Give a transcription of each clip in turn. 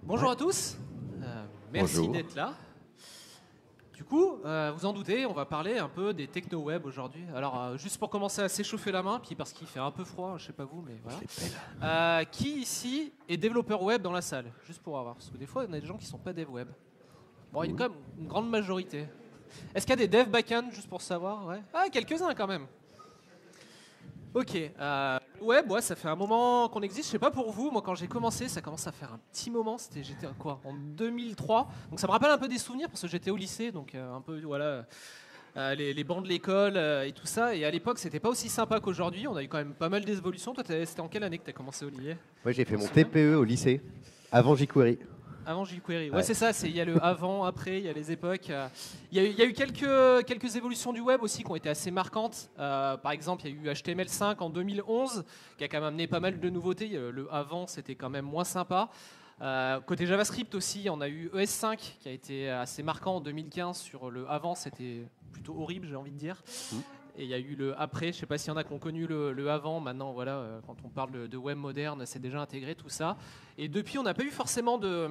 Bonjour à tous, merci Bonjour. d'être là. Du coup, vous en doutez, on va parler un peu des techno-web aujourd'hui. Alors, juste pour commencer à s'échauffer la main, puis parce qu'il fait un peu froid, je sais pas vous, mais voilà. Qui ici est développeur web dans la salle? Juste pour avoir, parce que des fois, il y a des gens qui sont pas dev web. Bon, il y a quand même une grande majorité. Est-ce qu'il y a des dev backend, juste pour savoir? Ouais. Ah, quelques-uns quand même. Ok. Le web, ouais, ça fait un moment qu'on existe. Je sais pas pour vous, moi quand j'ai commencé, ça commence à faire un petit moment. J'étais quoi, en 2003. Donc ça me rappelle un peu des souvenirs parce que j'étais au lycée, donc un peu voilà les bancs de l'école et tout ça. Et à l'époque, c'était pas aussi sympa qu'aujourd'hui. On a eu quand même pas mal d'évolutions. Toi, c'était en quelle année que tu as commencé, Olivier? Moi, j'ai Tu fait t'en mon souviens? TPE au lycée, avant jQuery. Avant jQuery. Ouais, Ouais. c'est ça. Il y a le avant, après, il y a les époques. Il y a eu quelques évolutions du web aussi qui ont été assez marquantes. Par exemple, il y a eu HTML5 en 2011 qui a quand même amené pas mal de nouveautés. Le avant, c'était quand même moins sympa. Côté JavaScript aussi, on a eu ES5 qui a été assez marquant en 2015 sur le avant. C'était plutôt horrible, j'ai envie de dire. Et il y a eu le après, je sais pas s'il y en a qui ont connu le avant, maintenant voilà, quand on parle de web moderne, c'est déjà intégré tout ça. Et depuis, on n'a pas eu forcément de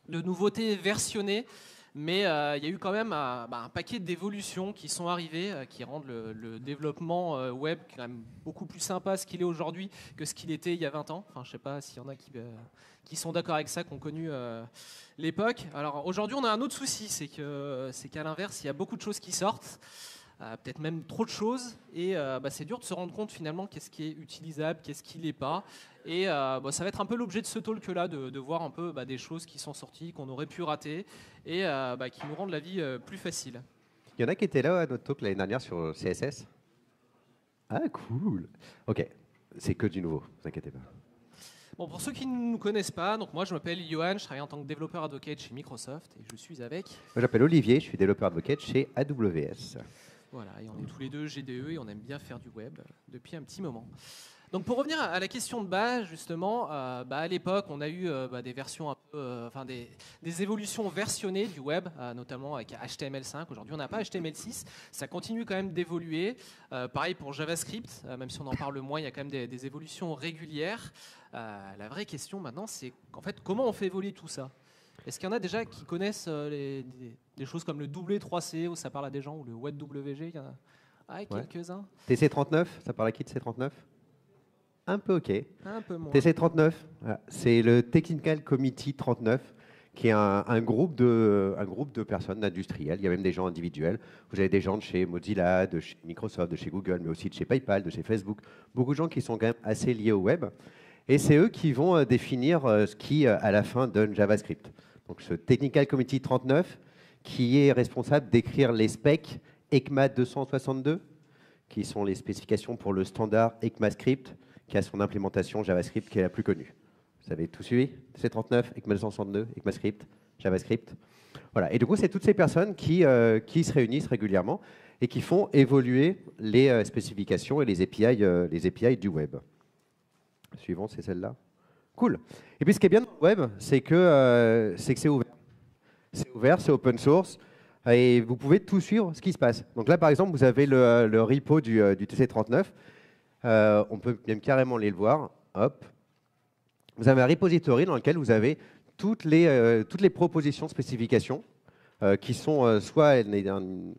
nouveautés versionnées, mais il y a eu quand même un paquet d'évolutions qui sont arrivées, qui rendent le développement web quand même beaucoup plus sympa ce qu'il est aujourd'hui que ce qu'il était il y a 20 ans. Enfin, je sais pas s'il y en a qui sont d'accord avec ça, qui ont connu l'époque. Alors aujourd'hui, on a un autre souci, c'est qu'à l'inverse, il y a beaucoup de choses qui sortent. Peut-être même trop de choses, et c'est dur de se rendre compte finalement qu'est-ce qui est utilisable, qu'est-ce qui l'est pas, et ça va être un peu l'objet de ce talk-là, de voir un peu des choses qui sont sorties, qu'on aurait pu rater, et qui nous rendent la vie plus facile. Il y en a qui étaient là à notre talk l'année dernière sur CSS. Ah, cool. Ok, c'est que du nouveau, ne vous inquiétez pas. Bon, pour ceux qui ne nous connaissent pas, donc moi je m'appelle Johan, je travaille en tant que développeur advocate chez Microsoft, et je suis avec... Moi, j'appelle Olivier, je suis développeur advocate chez AWS. Voilà, et on est tous les deux GDE et on aime bien faire du web depuis un petit moment. Donc pour revenir à la question de base, justement, à l'époque, on a eu des versions un peu, des évolutions versionnées du web, notamment avec HTML5. Aujourd'hui, on n'a pas HTML6. Ça continue quand même d'évoluer. Pareil pour JavaScript, même si on en parle moins, il y a quand même des évolutions régulières. La vraie question maintenant, c'est en fait comment on fait évoluer tout ça. Est-ce qu'il y en a déjà qui connaissent des choses comme le W3C, où ça parle à des gens, ou le WebWG? Il y en a Ouais. quelques-uns. TC39, ça parle à qui de C39? Un peu ok. Un peu moins. TC39, voilà, c'est le Technical Committee 39, qui est un groupe de personnes, d'industriels. Il y a même des gens individuels. Vous avez des gens de chez Mozilla, de chez Microsoft, de chez Google, mais aussi de chez PayPal, de chez Facebook. Beaucoup de gens qui sont quand même assez liés au web. Et c'est eux qui vont définir ce qui, à la fin, donne JavaScript. Donc ce Technical Committee 39, qui est responsable d'écrire les specs ECMA 262, qui sont les spécifications pour le standard ECMAScript, qui a son implémentation JavaScript qui est la plus connue. Vous avez tout suivi? C39, ECMA 262, ECMAScript, JavaScript. Voilà. Et du coup, c'est toutes ces personnes qui se réunissent régulièrement et qui font évoluer les spécifications et les API du web. Suivant, c'est celle-là. Cool. Et puis, ce qui est bien dans le web, c'est que c'est ouvert. C'est ouvert, c'est open source. Et vous pouvez tout suivre ce qui se passe. Donc là, par exemple, vous avez le repo du TC39. On peut même carrément aller le voir. Hop. Vous avez un repository dans lequel vous avez toutes les propositions de spécifications qui sont soit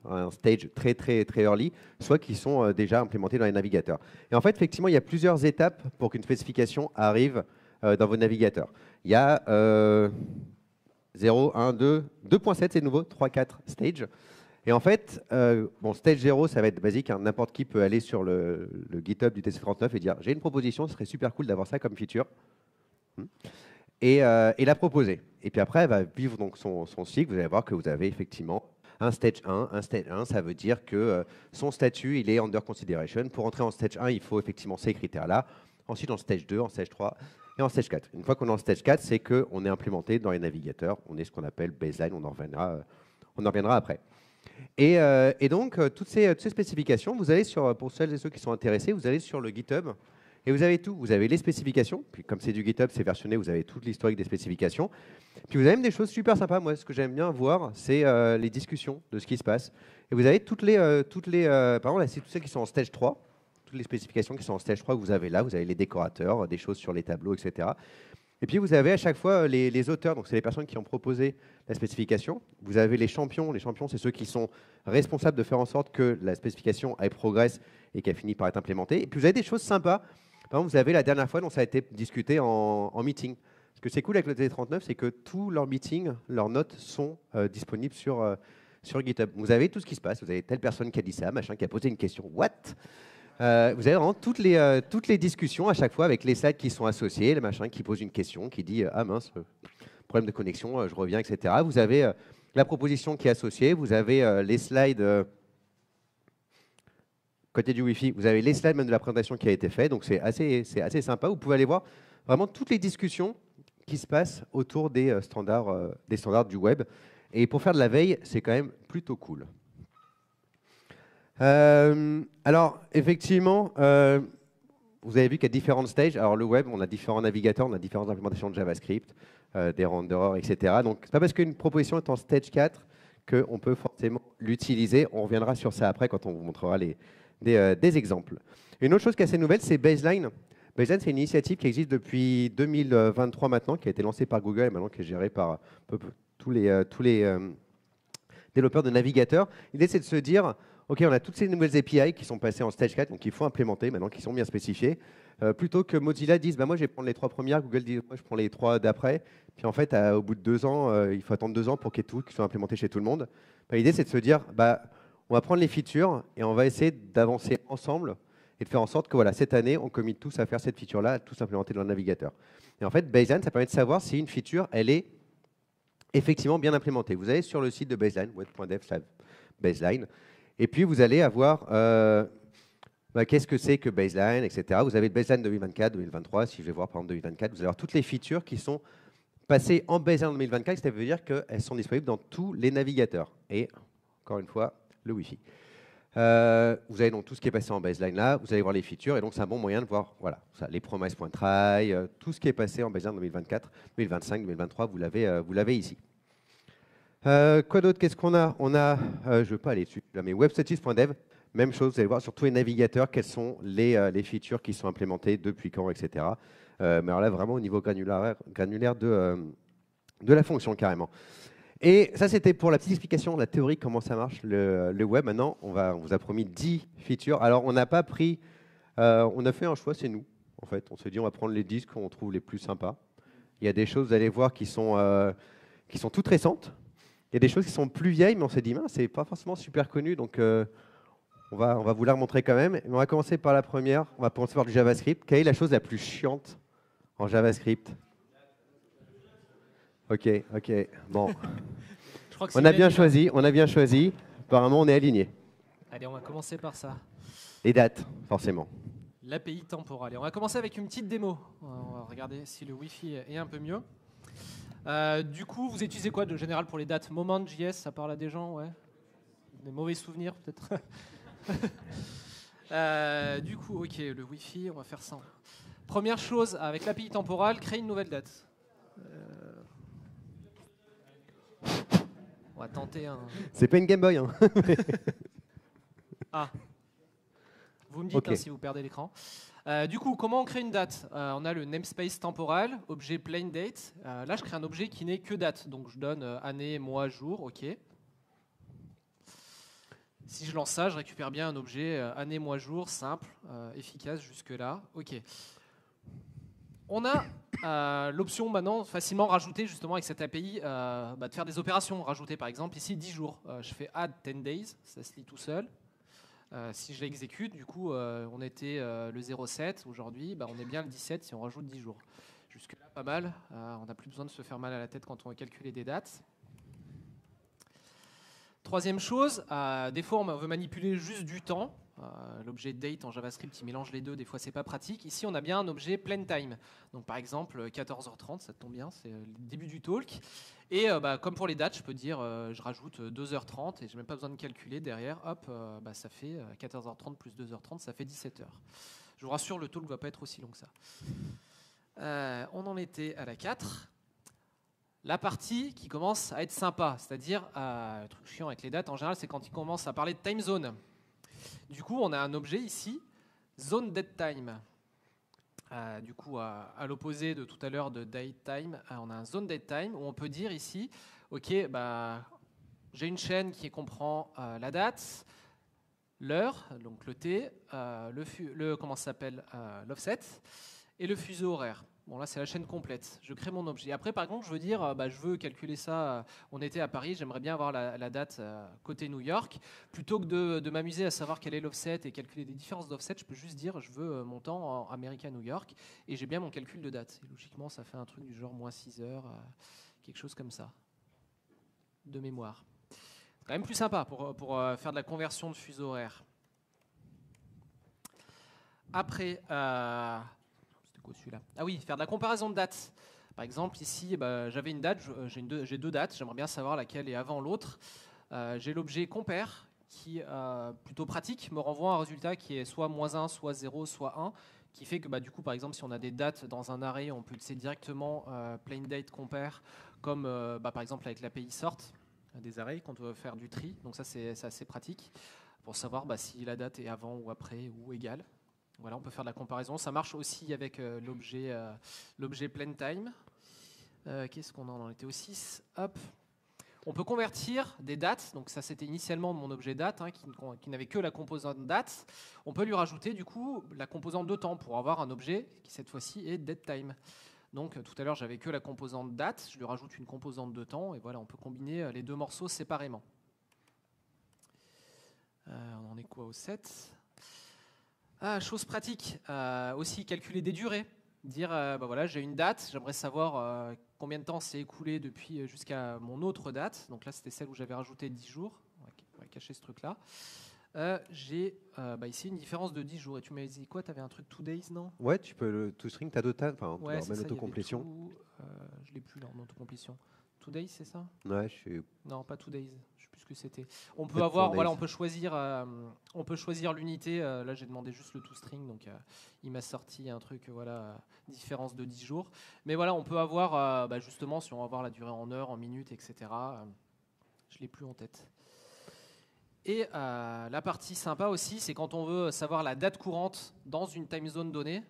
un stage très, très, très early, soit qui sont déjà implémentées dans les navigateurs. Et en fait, effectivement, il y a plusieurs étapes pour qu'une spécification arrive dans vos navigateurs. Il y a 0, 1, 2, 2.7, c'est nouveau, 3, 4 stage. Et en fait, stage 0, ça va être basique. Hein. N'importe qui peut aller sur le GitHub du TC39 et dire « J'ai une proposition, ce serait super cool d'avoir ça comme feature. » et la proposer. Et puis après, elle va vivre donc son cycle. Vous allez voir que vous avez effectivement un stage 1. Un stage 1, ça veut dire que son statut, il est under consideration. Pour entrer en stage 1, il faut effectivement ces critères-là. Ensuite, en stage 2, en stage 3 et en stage 4. Une fois qu'on est en stage 4, c'est qu'on est implémenté dans les navigateurs. On est ce qu'on appelle baseline. On en reviendra après. Et donc, toutes ces spécifications, vous allez pour celles et ceux qui sont intéressés, vous allez sur le GitHub et vous avez tout. Vous avez les spécifications, puis comme c'est du GitHub, c'est versionné, vous avez toute l'historique des spécifications. Puis vous avez même des choses super sympas. Moi, ce que j'aime bien voir, c'est les discussions de ce qui se passe. Et vous avez toutes les par exemple, là, c'est toutes celles qui sont en stage 3, toutes les spécifications qui sont en stage 3 que vous avez là. Vous avez les décorateurs, des choses sur les tableaux, etc. Et puis vous avez à chaque fois les auteurs, donc c'est les personnes qui ont proposé la spécification. Vous avez les champions c'est ceux qui sont responsables de faire en sorte que la spécification elle progresse et qu'elle finit par être implémentée. Et puis vous avez des choses sympas. Par exemple, vous avez la dernière fois dont ça a été discuté en meeting. Ce que c'est cool avec le TD39, c'est que tous leurs meetings, leurs notes sont disponibles sur GitHub. Vous avez tout ce qui se passe. Vous avez telle personne qui a dit ça, machin, qui a posé une question. What? Vous avez vraiment toutes les discussions à chaque fois avec les slides qui sont associés, le machin qui pose une question, qui dit ah mince, problème de connexion, je reviens, etc. Vous avez la proposition qui est associée, vous avez les slides côté du Wi-Fi, vous avez les slides même de la présentation qui a été faite, donc c'est assez sympa. Vous pouvez aller voir vraiment toutes les discussions qui se passent autour des standards du web. Et pour faire de la veille, c'est quand même plutôt cool. Alors, effectivement, vous avez vu qu'il y a différentes stages. Alors, le web, on a différents navigateurs, on a différentes implémentations de JavaScript, des renderers, etc. Donc, ce n'est pas parce qu'une proposition est en stage 4 qu'on peut forcément l'utiliser. On reviendra sur ça après quand on vous montrera des exemples. Une autre chose qui est assez nouvelle, c'est Baseline. Baseline, c'est une initiative qui existe depuis 2023 maintenant, qui a été lancée par Google et maintenant qui est gérée par tous les développeurs de navigateurs. L'idée, c'est de se dire, OK, on a toutes ces nouvelles API qui sont passées en stage 4, donc il faut implémenter maintenant, qui sont bien spécifiées, plutôt que Mozilla dise, bah, moi, je vais prendre les 3 premières, Google dit, moi, je prends les 3 d'après, puis en fait, au bout de 2 ans, il faut attendre 2 ans pour qu'il y ait tout qui soit implémenté chez tout le monde. Bah, l'idée, c'est de se dire, bah, on va prendre les features et on va essayer d'avancer ensemble et de faire en sorte que voilà, cette année, on commit tous à faire cette feature-là, tous implémenter dans le navigateur. Et en fait, Baseline, ça permet de savoir si une feature, elle est effectivement bien implémentée. Vous allez sur le site de Baseline, web.dev/baseline, et puis vous allez avoir qu'est-ce que c'est que Baseline, etc. Vous avez le Baseline 2024, 2023. Si je vais voir par exemple 2024, vous allez avoir toutes les features qui sont passées en Baseline 2024, ça veut dire qu'elles sont disponibles dans tous les navigateurs. Et encore une fois, le Wi-Fi. Vous avez donc tout ce qui est passé en baseline là, vous allez voir les features, et donc c'est un bon moyen de voir voilà, ça, les promises.try, tout ce qui est passé en baseline 2024, 2025, 2023, vous l'avez ici. Quoi d'autre? Qu'est-ce qu'on a? On a, je ne veux pas aller dessus, là, mais webstatus.dev, même chose, vous allez voir sur tous les navigateurs quelles sont les features qui sont implémentées, depuis quand, etc. Mais alors là, vraiment au niveau granulaire de la fonction carrément. Et ça, c'était pour la petite explication de la théorie, comment ça marche, le web. Maintenant, on vous a promis 10 features. Alors, on n'a pas pris... on a fait un choix, c'est nous, en fait. On s'est dit, on va prendre les 10 qu'on trouve les plus sympas. Il y a des choses, vous allez voir, qui sont toutes récentes. Il y a des choses qui sont plus vieilles, mais on s'est dit, c'est pas forcément super connu, donc on va vous la remontrer quand même. Mais on va commencer par la première. On va commencer par du JavaScript. Quelle est la chose la plus chiante en JavaScript? Ok, bon. Je crois que On a bien choisi. Apparemment, on est aligné. Allez, on va commencer par ça. Les dates, forcément. L'API temporale. Et on va commencer avec une petite démo. On va regarder si le Wi-Fi est un peu mieux. Du coup, vous utilisez quoi de général pour les dates? Moment.js, ça parle à des gens, ouais. Des mauvais souvenirs, peut-être. Du coup, ok, le Wi-Fi, on va faire ça. Première chose, avec l'API temporale, créer une nouvelle date. On va tenter un... C'est pas une Game Boy, hein. Ah. Vous me dites okay. Si vous perdez l'écran. Du coup, comment on crée une date? On a le namespace temporal, objet plain date. Là, je crée un objet qui n'est que date. Donc, je donne année, mois, jour. OK. Si je lance ça, je récupère bien un objet année, mois, jour, simple, efficace jusque-là. OK. On a l'option maintenant facilement rajoutée justement avec cette API de faire des opérations. Rajouter par exemple ici 10 jours. Je fais add 10 days, ça se lit tout seul. Si je l'exécute, du coup, on était le 07 aujourd'hui, on est bien le 17 si on rajoute 10 jours. Jusque-là, pas mal. On n'a plus besoin de se faire mal à la tête quand on va calculer des dates. Troisième chose, des fois on veut manipuler juste du temps. L'objet date en JavaScript, il mélange les deux, des fois c'est pas pratique. Ici on a bien un objet plain time. Donc par exemple 14h30, ça tombe bien, c'est le début du talk. Et comme pour les dates, je peux dire je rajoute 2h30 et je n'ai même pas besoin de calculer derrière. Hop, ça fait 14h30 plus 2h30, ça fait 17h. Je vous rassure, le talk ne va pas être aussi long que ça. On en était à la 4. La partie qui commence à être sympa, c'est-à-dire, le truc chiant avec les dates en général, c'est quand ils commencent à parler de time zone. Du coup, on a un objet ici, zone dead time. Du coup, à l'opposé de tout à l'heure de datetime, on a un zone datetime où on peut dire ici, ok, bah, j'ai une chaîne qui comprend la date, l'heure, donc le T, comment ça s'appelle, l'offset, et le fuseau horaire. Bon, là, c'est la chaîne complète. Je crée mon objet. Après, par contre, je veux dire, je veux calculer ça. On était à Paris, j'aimerais bien avoir la date côté New York. Plutôt que de m'amuser à savoir quel est l'offset et calculer des différences d'offset, je peux juste dire, je veux mon temps en American New York et j'ai bien mon calcul de date. Et logiquement, ça fait un truc du genre moins 6 heures, quelque chose comme ça, de mémoire. C'est quand même plus sympa pour faire de la conversion de fuseau horaire. Après, c'était quoi celui-là? Ah oui, faire de la comparaison de dates. Par exemple, ici, j'avais une date, j'ai deux dates, j'aimerais bien savoir laquelle est avant l'autre. J'ai l'objet compare qui, plutôt pratique, me renvoie un résultat qui est soit -1, soit 0, soit 1, qui fait que du coup, par exemple, si on a des dates dans un array, on peut utiliser directement plain date compare, comme par exemple avec l'API sort des arrays quand on veut faire du tri. Donc ça, c'est assez pratique pour savoir si la date est avant ou après ou égale. Voilà, on peut faire de la comparaison. Ça marche aussi avec l'objet plain-time. Qu'est-ce qu'on en était au 6 ? Hop. On peut convertir des dates. Donc ça, c'était initialement mon objet date, qui n'avait que la composante date. On peut lui rajouter du coup la composante de temps pour avoir un objet qui cette fois-ci est datetime. Donc tout à l'heure, j'avais que la composante date. Je lui rajoute une composante de temps. Et voilà, on peut combiner les deux morceaux séparément. On en est quoi au 7 ? Chose pratique, aussi calculer des durées. Dire, voilà, j'ai une date, j'aimerais savoir combien de temps s'est écoulé depuis jusqu'à mon autre date. Donc là, c'était celle où j'avais rajouté 10 jours. On va cacher ce truc-là. J'ai ici une différence de 10 jours. Et tu m'avais dit quoi? Tu avais un truc 2 days, non? Ouais, tu peux le toString, tu as d'autres, enfin, ouais, même autocomplétion. Je ne l'ai plus là, en autocomplétion. 2 days, c'est ça? Ouais, je suis... Non, pas 2 days. Je sais plus ce que c'était. On peut avoir, voilà, on peut choisir l'unité. Là, j'ai demandé juste le toString, donc il m'a sorti un truc, voilà, différence de 10 jours. Mais voilà, on peut avoir, justement, si on va voir la durée en heures, en minutes, etc. Je l'ai plus en tête. Et la partie sympa aussi, c'est quand on veut savoir la date courante dans une time zone donnée.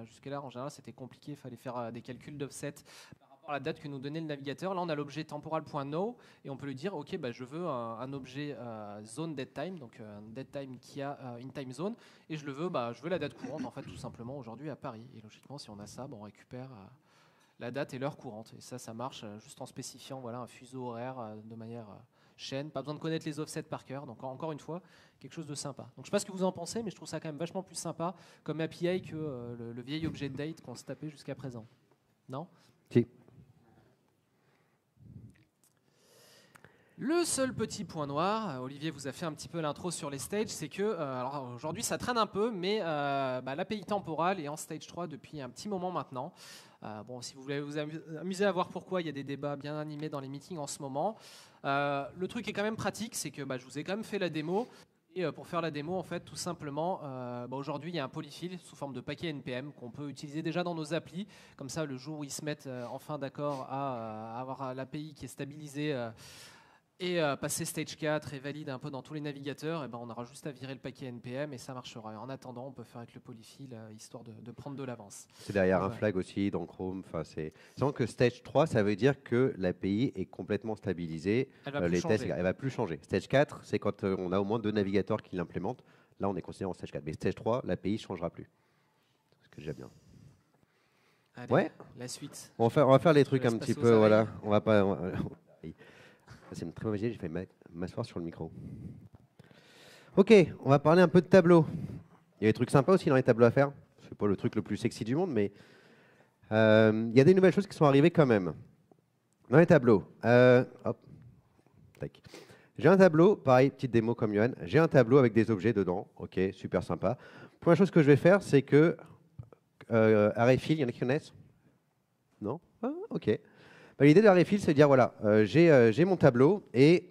Jusque-là, en général, c'était compliqué. Il fallait faire des calculs d'offset par rapport à la date que nous donnait le navigateur. Là, on a l'objet temporal.no et on peut lui dire, OK, je veux un objet zone datetime, donc un datetime qui a une time zone, et je veux la date courante, en fait, tout simplement, aujourd'hui à Paris. Et logiquement, si on a ça, on récupère la date et l'heure courante. Et ça marche juste en spécifiant, voilà, un fuseau horaire de manière... chaîne, pas besoin de connaître les offsets par cœur, donc encore une fois, quelque chose de sympa. Donc je ne sais pas ce que vous en pensez, mais je trouve ça quand même vachement plus sympa comme API que le vieil objet de date qu'on se tapait jusqu'à présent. Non? Si. Le seul petit point noir, Olivier vous a fait un petit peu l'intro sur les stages, c'est que alors aujourd'hui ça traîne un peu, mais l'API temporale est en stage 3 depuis un petit moment maintenant. Si vous voulez vous amuser à voir pourquoi, il y a des débats bien animés dans les meetings en ce moment. Le truc est quand même pratique, c'est que je vous ai quand même fait la démo. Et pour faire la démo, en fait, tout simplement, aujourd'hui, il y a un polyfill sous forme de paquet NPM qu'on peut utiliser déjà dans nos applis. Comme ça, le jour où ils se mettent enfin d'accord à avoir l'API qui est stabilisée et passer stage 4 et valide un peu dans tous les navigateurs, on aura juste à virer le paquet NPM et ça marchera. Et en attendant, on peut faire avec le polyfill, histoire de prendre de l'avance. C'est derrière un flag aussi dans Chrome. Sans que stage 3, ça veut dire que l'API est complètement stabilisée. Elle va plus changer. Elle va plus changer. Stage 4, c'est quand on a au moins 2 navigateurs qui l'implémentent. Là, on est considéré en stage 4. Mais stage 3, l'API ne changera plus. C'est ce que j'ai bien. Allez, ouais. La suite. On va faire les trucs un petit peu. Voilà. On va pas. C'est une très mauvaise idée, j'ai failli m'asseoir sur le micro. Ok, on va parler un peu de tableaux. Il y a des trucs sympas aussi dans les tableaux à faire. C'est pas le truc le plus sexy du monde, mais il y a des nouvelles choses qui sont arrivées quand même. Dans les tableaux. Hop. Tac. J'ai un tableau, pareil, petite démo comme Yoann. J'ai un tableau avec des objets dedans. Ok, super sympa. Première chose que je vais faire, c'est que ArrayFill, il y en a qui connaissent? Non? Ok. L'idée de ArrayFill, c'est de dire, voilà, j'ai mon tableau et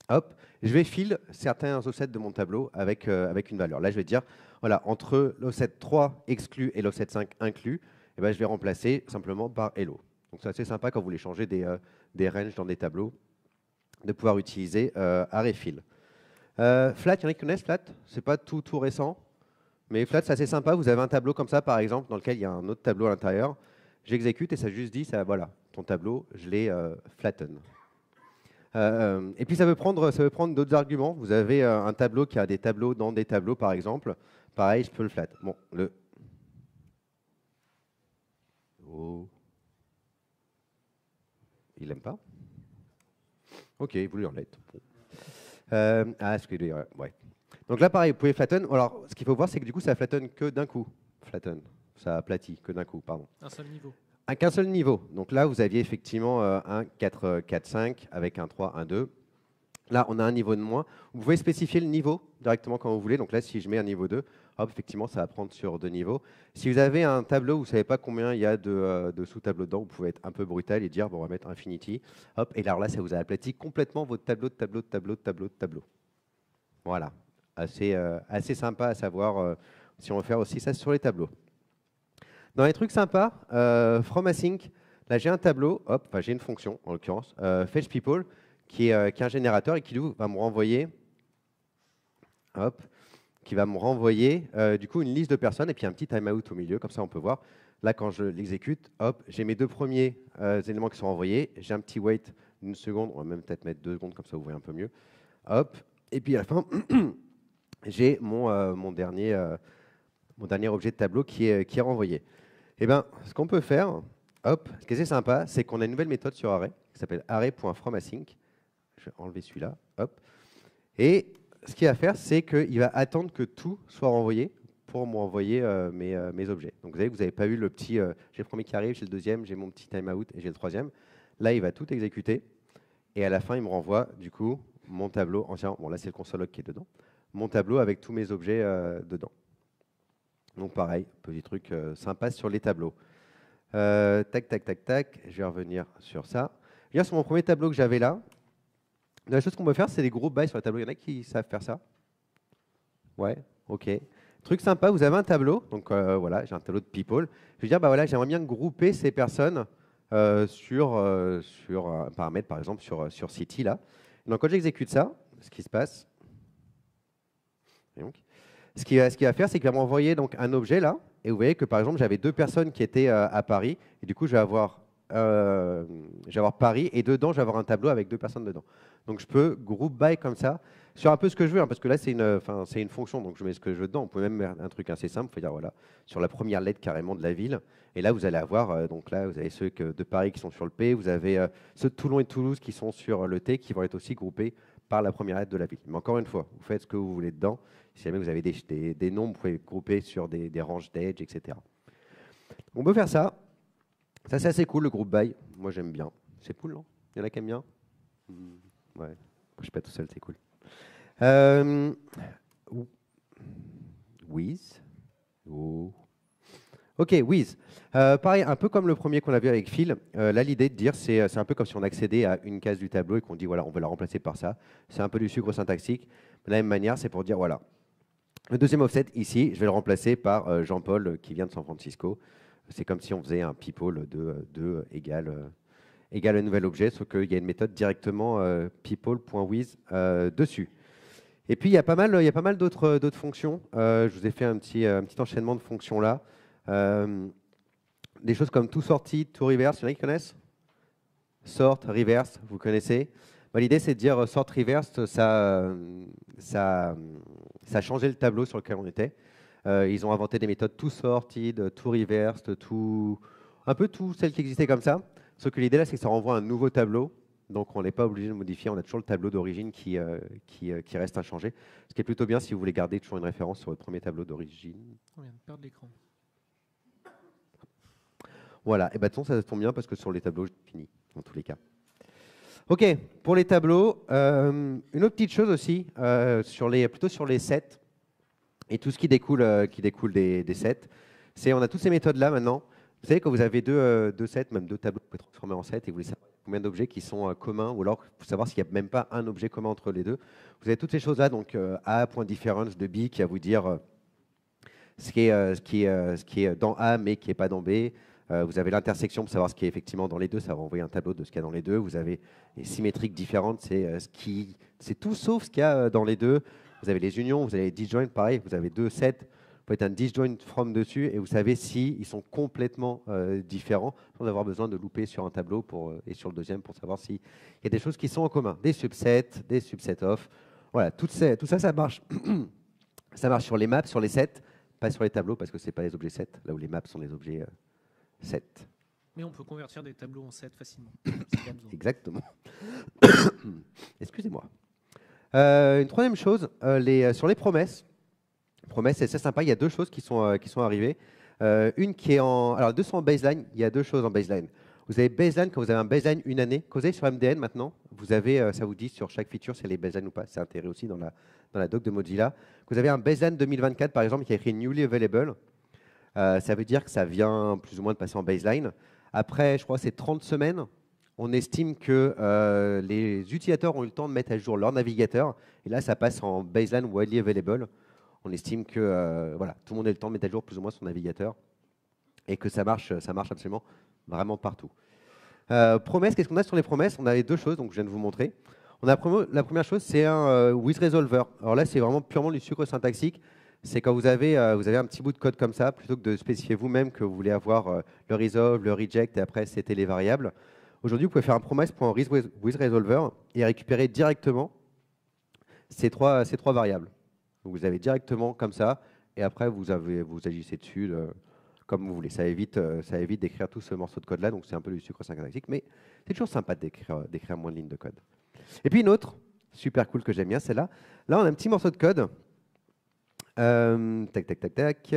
hop, je vais fill certains offsets de mon tableau avec une valeur. Là, je vais dire, voilà, entre l'offset 3 exclu et l'offset 5 inclus, je vais remplacer simplement par hello. Donc c'est assez sympa quand vous voulez changer des ranges dans des tableaux, de pouvoir utiliser ArrayFill. Flat, il y en a qui connaissent Flat? C'est pas tout récent. Mais flat, c'est assez sympa. Vous avez un tableau comme ça, par exemple, dans lequel il y a un autre tableau à l'intérieur. J'exécute et ça juste dit, ça, voilà, ton tableau, je l'ai flatten. Et puis ça veut prendre d'autres arguments. Vous avez un tableau qui a des tableaux dans des tableaux, par exemple. Pareil, je peux le flat. Bon, oh. Il n'aime pas. Ok, vous lui en êtes. Bon. Ouais. Donc là, pareil, vous pouvez flatten. Alors, ce qu'il faut voir, c'est que du coup, ça flatten que d'un coup. Flatten. Ça aplatit que d'un coup, pardon. Un seul niveau. Qu'un seul niveau. Donc là, vous aviez effectivement un 4, 4, 5 avec un 3, un 2. Là, on a un niveau de moins. Vous pouvez spécifier le niveau directement quand vous voulez. Donc là, si je mets un niveau 2, hop, effectivement, ça va prendre sur 2 niveaux. Si vous avez un tableau, vous ne savez pas combien il y a de sous-tableaux dedans, vous pouvez être un peu brutal et dire, bon, on va mettre infinity. Hop, et alors là, ça vous a aplati complètement votre tableau de tableau de tableau de tableau de tableau. Voilà. Assez sympa à savoir si on veut faire aussi ça sur les tableaux. Dans les trucs sympas, from async, là j'ai un tableau, hop, enfin j'ai une fonction en l'occurrence, fetch people, qui est un générateur et qui va me renvoyer, hop, du coup une liste de personnes et puis un petit timeout au milieu, comme ça on peut voir. Là quand je l'exécute, hop, j'ai mes deux premiers éléments qui sont renvoyés, j'ai un petit wait d'une seconde, on va même peut-être mettre 2 secondes comme ça vous voyez un peu mieux, hop, et puis à la fin, j'ai mon dernier objet de tableau qui est renvoyé. Eh bien, ce qu'on peut faire, hop, ce qui est assez sympa, c'est qu'on a une nouvelle méthode sur array qui s'appelle array.fromAsync. Je vais enlever celui-là, hop. Et ce qu'il va faire, c'est qu'il va attendre que tout soit renvoyé pour m'envoyer mes objets. Donc vous n'avez pas vu le petit, j'ai le premier qui arrive, j'ai le deuxième, j'ai mon petit timeout et j'ai le troisième. Là, il va tout exécuter et à la fin, il me renvoie du coup mon tableau entièrement. Bon, là, c'est le console log qui est dedans. Mon tableau avec tous mes objets dedans. Donc pareil, petit truc sympa sur les tableaux. Tac, tac, tac, tac. Je vais revenir sur ça. Je vais dire sur mon premier tableau que j'avais là. La chose qu'on peut faire, c'est des groupes by sur le tableau. Il y en a qui savent faire ça? Ouais, ok. Truc sympa, vous avez un tableau. Donc voilà, j'ai un tableau de people. Je vais dire, bah voilà, j'aimerais bien grouper ces personnes sur un paramètre, par exemple, sur city là. Donc quand j'exécute ça, ce qui se passe, et donc, ce qu'il va faire, c'est qu'il va m'envoyer donc un objet là. Et vous voyez que par exemple, j'avais 2 personnes qui étaient à Paris. Et du coup, je vais avoir Paris. Et dedans, je vais avoir un tableau avec 2 personnes dedans. Donc je peux group by comme ça sur un peu ce que je veux. Hein, parce que là, c'est une fonction. Donc je mets ce que je veux dedans. On peut même mettre un truc assez simple. Il faut dire voilà, sur la première lettre carrément de la ville. Et là, vous allez avoir, donc là, vous avez ceux de Paris qui sont sur le P. Vous avez ceux de Toulon et de Toulouse qui sont sur le T, qui vont être aussi groupés par la première lettre de la ville. Mais encore une fois, vous faites ce que vous voulez dedans. Si jamais vous avez des noms, vous pouvez grouper sur des ranges d'edge, etc. On peut faire ça. Ça, c'est assez cool, le group by. Moi, j'aime bien. C'est cool, non? Il y en a qui aiment bien? Ouais. Je ne suis pas tout seul, c'est cool. With. Oh. OK, with. Pareil, un peu comme le premier qu'on a vu avec Phil. Là, l'idée de dire, c'est un peu comme si on accédait à une case du tableau et qu'on dit, voilà, on veut la remplacer par ça. C'est un peu du sucre syntaxique. De la même manière, c'est pour dire, voilà, le deuxième offset, ici, je vais le remplacer par Jean-Paul qui vient de San Francisco. C'est comme si on faisait un people de égale un nouvel objet, sauf qu'il y a une méthode directement people.with dessus. Et puis, il y a pas mal d'autres fonctions. Je vous ai fait un petit enchaînement de fonctions là. Des choses comme toSorted, toReverse, il y en a qui connaissent? Sort, reverse, vous connaissez? L'idée, c'est de dire sort reverse, ça a changé le tableau sur lequel on était. Ils ont inventé des méthodes toSorted, toReverse, un peu tout celles qui existaient comme ça. Sauf que l'idée là, c'est que ça renvoie un nouveau tableau. Donc on n'est pas obligé de modifier, on a toujours le tableau d'origine qui reste inchangé. Ce qui est plutôt bien si vous voulez garder toujours une référence sur votre premier tableau d'origine. On vient de perdre l'écran. Voilà, et ça tombe bien parce que sur les tableaux, j'ai fini, dans tous les cas. OK, pour les tableaux, une autre petite chose aussi, plutôt sur les sets, et tout ce qui découle des sets, c'est on a toutes ces méthodes-là maintenant. Vous savez, quand vous avez deux sets, même 2 tableaux, vous pouvez transformer en sets, et vous voulez savoir combien d'objets qui sont communs, ou alors pour savoir s'il n'y a même pas un objet commun entre les deux. Vous avez toutes ces choses-là, donc A.difference de B, qui va vous dire ce qui est dans A, mais qui n'est pas dans B. Vous avez l'intersection pour savoir ce qui est effectivement dans les deux, ça va envoyer un tableau de ce qu'il y a dans les deux. Vous avez les symétriques différentes, c'est tout sauf ce qu'il y a dans les deux. Vous avez les unions, vous avez les disjoints, pareil, vous avez 2 sets, faites un disjoint from dessus et vous savez si ils sont complètement différents sans avoir besoin de louper sur un tableau et sur le deuxième pour savoir s'il y a des choses qui sont en commun. Des subsets of. Voilà, tout ça, ça marche. Ça marche sur les maps, sur les sets, pas sur les tableaux parce que ce n'est pas les objets sets, là où les maps sont les objets sets. Mais on peut convertir des tableaux en sets facilement. Exactement. Excusez-moi. Une troisième chose, sur les promesses. Promesses, c'est assez sympa. Il y a deux choses qui sont arrivées. Une qui est alors, deux sont en baseline. Il y a deux choses en baseline. Vous avez baseline quand vous avez un baseline une année. Quand vous allez sur MDN maintenant, vous avez, ça vous dit sur chaque feature si elle est baseline ou pas. C'est intégré aussi dans la doc de Mozilla. Vous avez un baseline 2024 par exemple qui a écrit newly available. Ça veut dire que ça vient plus ou moins de passer en baseline. Après, je crois, c'est 30 semaines. On estime que les utilisateurs ont eu le temps de mettre à jour leur navigateur. Et là, ça passe en baseline widely available. On estime que voilà, tout le monde a eu le temps de mettre à jour plus ou moins son navigateur. Et que ça marche absolument vraiment partout. Promesses, qu'est-ce qu'on a sur les promesses? On avait deux choses, donc je viens de vous montrer. La première chose, c'est un with resolver. Alors là, c'est vraiment purement du sucre syntaxique. C'est quand vous avez un petit bout de code comme ça, plutôt que de spécifier vous-même que vous voulez avoir le resolve, le reject, et après c'était les variables. Aujourd'hui, vous pouvez faire un promise.with resolver et récupérer directement ces trois variables. Donc vous avez directement comme ça, et après vous agissez dessus comme vous voulez. Ça évite d'écrire tout ce morceau de code-là, donc c'est un peu du sucre syntaxique, mais c'est toujours sympa d'écrire moins de lignes de code. Et puis une autre, super cool que j'aime bien, c'est là. Là, on a un petit morceau de code. Tac.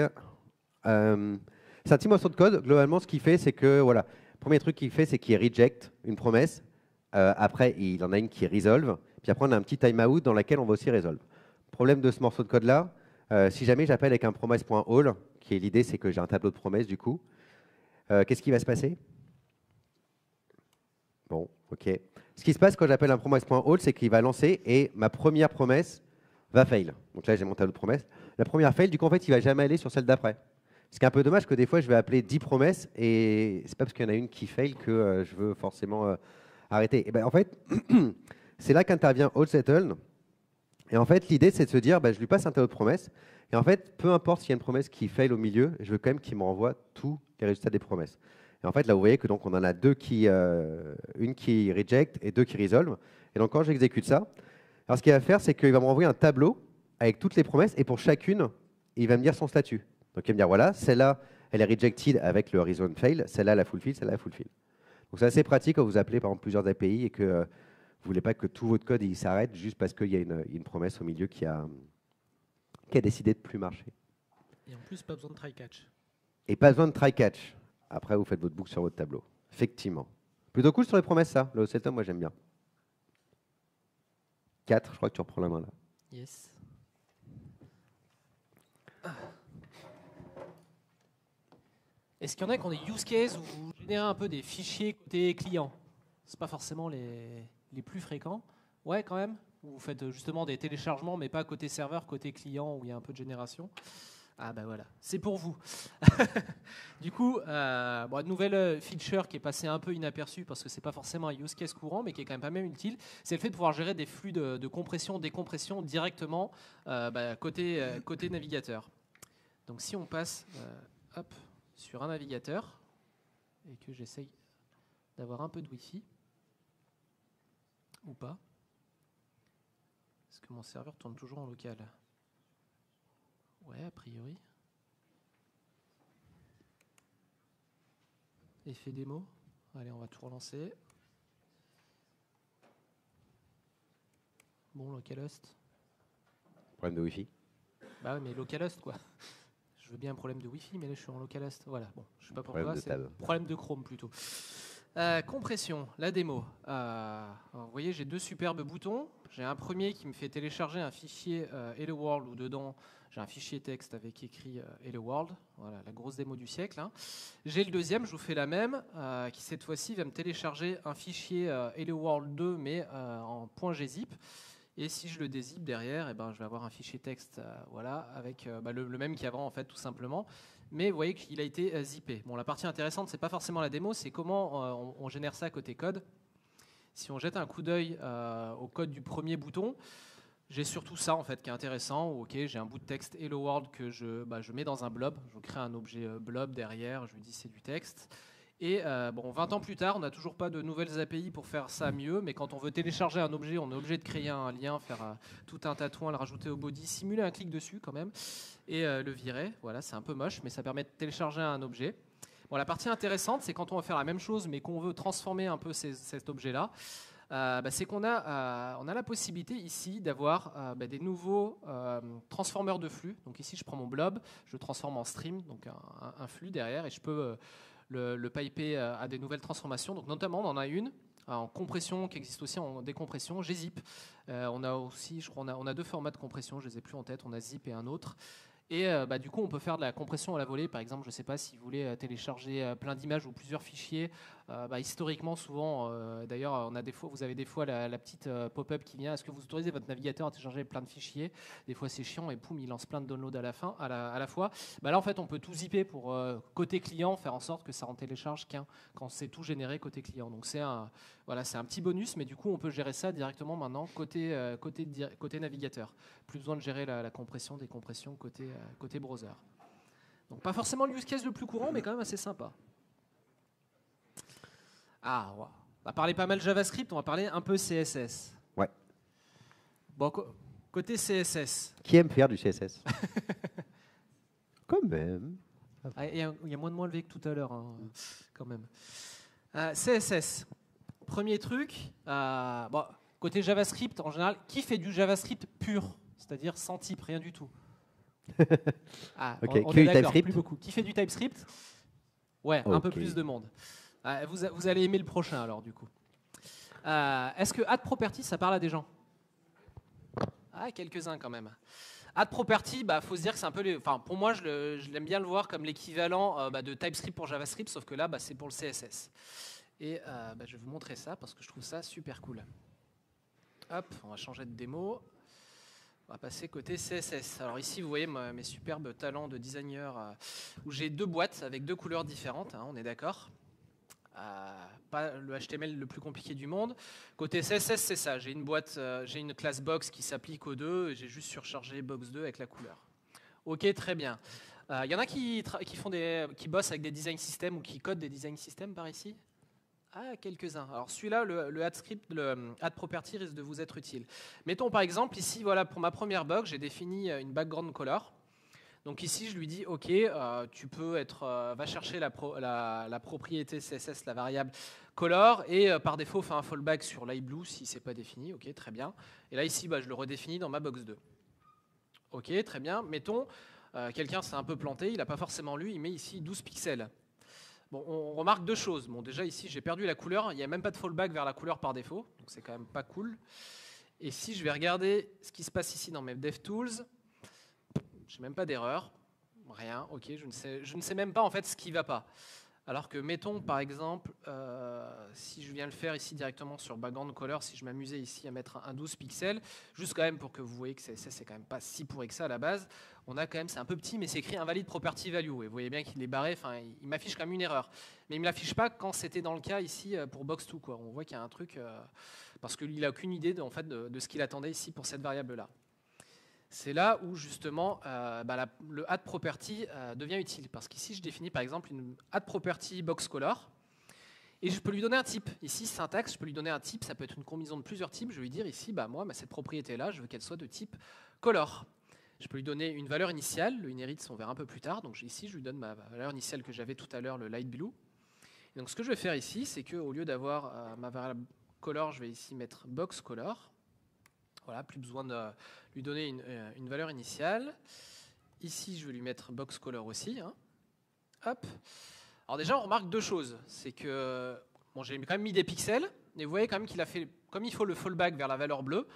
C'est un petit morceau de code. Globalement, ce qu'il fait, c'est que, voilà, le premier truc qu'il fait, c'est qu'il reject une promesse. Après, il en a une qui resolve. Puis après, on a un petit timeout dans lequel on va aussi resolve. Problème de ce morceau de code-là, si jamais j'appelle avec un promise.all, qui est l'idée, c'est que j'ai un tableau de promesses, du coup, qu'est-ce qui va se passer? Bon, OK. Ce qui se passe quand j'appelle un promise.all, c'est qu'il va lancer et ma première promesse va fail. Donc là, j'ai mon tableau de promesses. La première fail, du coup, en fait, il ne va jamais aller sur celle d'après. Ce qui est un peu dommage que des fois, je vais appeler 10 promesses et c'est pas parce qu'il y en a une qui fail que je veux forcément arrêter. Et ben, en fait, c'est là qu'intervient AllSettle. Et en fait, l'idée, c'est de se dire, je lui passe un tableau de promesses. Et en fait, peu importe s'il y a une promesse qui fail au milieu, je veux quand même qu'il me renvoie tous les résultats des promesses. Et en fait, là, vous voyez que donc on en a une qui reject et deux qui resolve. Et donc, quand j'exécute ça, alors ce qu'il va faire, c'est qu'il va me renvoyer un tableau avec toutes les promesses et pour chacune, il va me dire son statut. Donc il va me dire, voilà, celle-là, elle est rejected avec le horizon fail, celle-là, la fulfill, celle-là, la fulfill. Donc c'est assez pratique quand vous appelez par exemple plusieurs API et que vous ne voulez pas que tout votre code il s'arrête juste parce qu'il y a une promesse au milieu qui a décidé de ne plus marcher. Et en plus, pas besoin de try-catch. Et pas besoin de try-catch. Après, vous faites votre boucle sur votre tableau. Effectivement. Plutôt cool sur les promesses, ça. Le setup, moi, j'aime bien. 4, je crois que tu reprends la main là. Yes. Est-ce qu'il y en a qui ont des use cases où vous générez un peu des fichiers côté client? C'est pas forcément les plus fréquents. Ouais, quand même. Où vous faites justement des téléchargements, mais pas côté serveur, côté client, où il y a un peu de génération. Ah ben voilà, c'est pour vous. Du coup, une nouvelle feature qui est passée un peu inaperçue parce que c'est pas forcément un use case courant, mais qui est quand même pas même utile, c'est le fait de pouvoir gérer des flux de compression, décompression directement côté navigateur. Donc si on passe sur un navigateur et que j'essaye d'avoir un peu de Wi-Fi, ou pas, est-ce que mon serveur tourne toujours en local? Ouais, a priori. Effet démo. Allez, on va tout relancer. Bon, localhost. Problème de Wi-Fi. Bah ouais, mais localhost, quoi. Je veux bien un problème de Wi-Fi, mais là, je suis en localhost. Voilà, bon, je sais pas pourquoi. C'est problème de Chrome, plutôt. Compression, la démo. Alors, vous voyez, j'ai deux superbes boutons. J'ai un premier qui me fait télécharger un fichier Hello World où dedans j'ai un fichier texte avec écrit Hello World. Voilà, la grosse démo du siècle. Hein. J'ai le deuxième, je vous fais la même, qui cette fois-ci va me télécharger un fichier Hello World 2 mais en .gzip. Et si je le dézip derrière, je vais avoir un fichier texte voilà, avec le même qu'avant en fait tout simplement. Mais vous voyez qu'il a été zippé. Bon, la partie intéressante, c'est pas forcément la démo, c'est comment on génère ça côté code. Si on jette un coup d'œil au code du premier bouton, J'ai surtout ça en fait qui est intéressant. Ok, j'ai un bout de texte Hello World que je mets dans un blob. Je crée un objet blob derrière. Je lui dis c'est du texte. Et 20 ans plus tard, on n'a toujours pas de nouvelles API pour faire ça mieux. Mais quand on veut télécharger un objet, on est obligé de créer un lien, faire tout un tatouin, le rajouter au body, simuler un clic dessus quand même et le virer. Voilà, c'est un peu moche, mais ça permet de télécharger un objet. Bon, la partie intéressante, c'est quand on va faire la même chose, mais qu'on veut transformer un peu cet objet-là. C'est qu'on a la possibilité ici d'avoir des nouveaux transformeurs de flux. Donc ici, je prends mon blob, je le transforme en stream, donc un flux derrière, et je peux le piper à des nouvelles transformations. Donc notamment, on en a une en compression qui existe aussi en décompression, gzip. On a aussi, je crois, on a deux formats de compression, je ne les ai plus en tête, on a zip et un autre. Et du coup, on peut faire de la compression à la volée. Par exemple, je ne sais pas si vous voulez télécharger plein d'images ou plusieurs fichiers. Historiquement, souvent, d'ailleurs, vous avez des fois la petite pop-up qui vient. Est-ce que vous autorisez votre navigateur à télécharger plein de fichiers? Des fois, c'est chiant et poum, il lance plein de downloads à la fois. Là, en fait, on peut tout zipper pour côté client, faire en sorte que ça en télécharge qu'un quand c'est tout généré côté client. Donc, c'est un petit bonus, mais du coup, on peut gérer ça directement maintenant côté navigateur. Plus besoin de gérer la compression, décompression côté browser. Donc pas forcément le use case le plus courant, mais quand même assez sympa. On va parler pas mal JavaScript, on va parler un peu CSS. Ouais. Bon, côté CSS. Qui aime faire du CSS? Quand même. Il y a moins de moi levé que tout à l'heure, hein, quand même. CSS. Premier truc, côté JavaScript, en général, qui fait du JavaScript pur? C'est-à-dire sans type, rien du tout. Okay. On est d'accord, plus beaucoup. Qui fait du TypeScript? Ouais, un peu plus de monde. Vous allez aimer le prochain alors, du coup. Est-ce que add property, ça parle à des gens? Quelques-uns quand même. Add property, faut se dire que c'est un peu... pour moi, je l'aime bien le voir comme l'équivalent de TypeScript pour JavaScript, sauf que là, c'est pour le CSS. Et je vais vous montrer ça parce que je trouve ça super cool. Hop, on va changer de démo. On va passer côté CSS. Alors ici, vous voyez mes superbes talents de designer où j'ai deux boîtes avec deux couleurs différentes, on est d'accord. Pas le HTML le plus compliqué du monde. Côté CSS, c'est ça. J'ai une boîte, j'ai une classe box qui s'applique aux deux et j'ai juste surchargé box 2 avec la couleur. Ok, très bien. Il y en a qui bossent avec des design systems ou qui codent des design systems par ici? Quelques-uns. Alors celui-là, le add script, le add property risque de vous être utile. Mettons par exemple ici, voilà, pour ma première box, j'ai défini une background color. Donc ici, je lui dis, ok, tu peux va chercher la propriété CSS, la variable color, et par défaut, fais un fallback sur light blue si c'est pas défini. Ok, très bien. Et là ici, je le redéfinis dans ma box 2. Ok, très bien. Mettons, quelqu'un s'est un peu planté, il n'a pas forcément lu, il met ici 12 pixels. Bon, on remarque deux choses. Bon, déjà ici, j'ai perdu la couleur. Il n'y a même pas de fallback vers la couleur par défaut. Donc, c'est quand même pas cool. Et si je vais regarder ce qui se passe ici dans mes DevTools, je n'ai même pas d'erreur. Rien. OK, je ne sais même pas en fait ce qui ne va pas. Alors que, mettons, par exemple, si je viens le faire ici directement sur background color, si je m'amusais ici à mettre un 12 pixels, juste quand même pour que vous voyez que c'est quand même pas si pourri que ça à la base, on a quand même, c'est un peu petit, mais c'est écrit invalide property value. Et vous voyez bien qu'il est barré, il m'affiche quand même une erreur. Mais il ne me l'affiche pas quand c'était dans le cas ici pour box2, quoi. On voit qu'il y a un truc, parce qu'il n'a aucune idée de ce qu'il attendait ici pour cette variable-là. C'est là où justement le add property devient utile. Parce qu'ici, je définis par exemple une add property box color et je peux lui donner un type. Ici, syntaxe, je peux lui donner un type. Ça peut être une combinaison de plusieurs types. Je vais lui dire ici, cette propriété-là, je veux qu'elle soit de type color. Je peux lui donner une valeur initiale. Le inherit, on verra un peu plus tard. Donc ici, je lui donne ma valeur initiale que j'avais tout à l'heure, le light blue. Et donc ce que je vais faire ici, c'est qu'au lieu d'avoir ma variable color, je vais ici mettre box color. Voilà, plus besoin de lui donner une valeur initiale. Ici, je vais lui mettre box color aussi. Hop. Alors déjà, on remarque deux choses. C'est que j'ai quand même mis des pixels, mais vous voyez quand même qu'il a fait comme il faut le fallback vers la valeur bleue.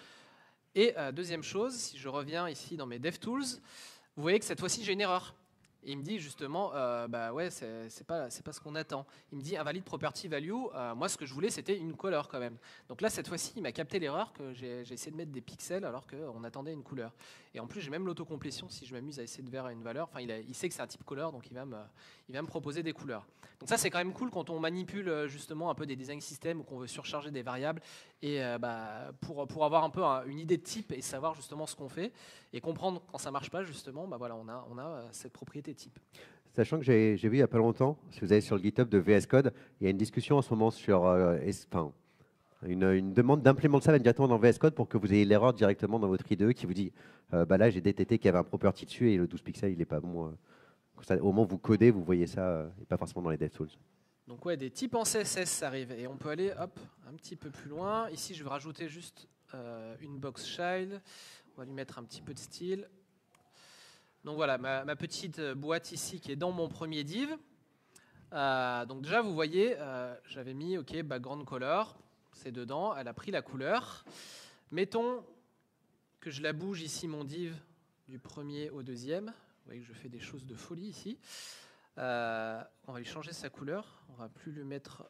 Et deuxième chose, si je reviens ici dans mes DevTools, vous voyez que cette fois-ci, j'ai une erreur. Et il me dit justement, bah ouais, c'est pas ce qu'on attend. Il me dit invalide property value. Moi, ce que je voulais, c'était une couleur quand même. Donc là, cette fois-ci, il m'a capté l'erreur que j'ai essayé de mettre des pixels alors qu'on attendait une couleur. Et en plus, j'ai même l'autocomplétion si je m'amuse à essayer de faire une valeur. Enfin, il sait que c'est un type couleur, donc il va me proposer des couleurs. Donc ça, c'est quand même cool quand on manipule justement un peu des design systems ou qu'on veut surcharger des variables et pour avoir un peu une idée de type et savoir justement ce qu'on fait et comprendre quand ça marche pas justement, bah voilà, on a cette propriété type. Sachant que j'ai vu il n'y a pas longtemps, si vous allez sur le GitHub de VS Code, il y a une discussion en ce moment sur une demande d'implémenter ça directement dans VS Code pour que vous ayez l'erreur directement dans votre IDE qui vous dit bah là j'ai détecté qu'il y avait un property dessus et le 12 pixels il n'est pas bon. Au moment où vous codez, vous voyez ça et pas forcément dans les DevTools. Donc ouais, des types en CSS arrivent et on peut aller hop, un petit peu plus loin. Ici je vais rajouter juste une box child. On va lui mettre un petit peu de style. Donc voilà, ma petite boîte ici qui est dans mon premier div. Donc déjà, vous voyez, j'avais mis OK, background color, c'est dedans, elle a pris la couleur. Mettons que je la bouge ici, mon div, du premier au deuxième. Vous voyez que je fais des choses de folie ici. On va lui changer sa couleur. On va plus lui mettre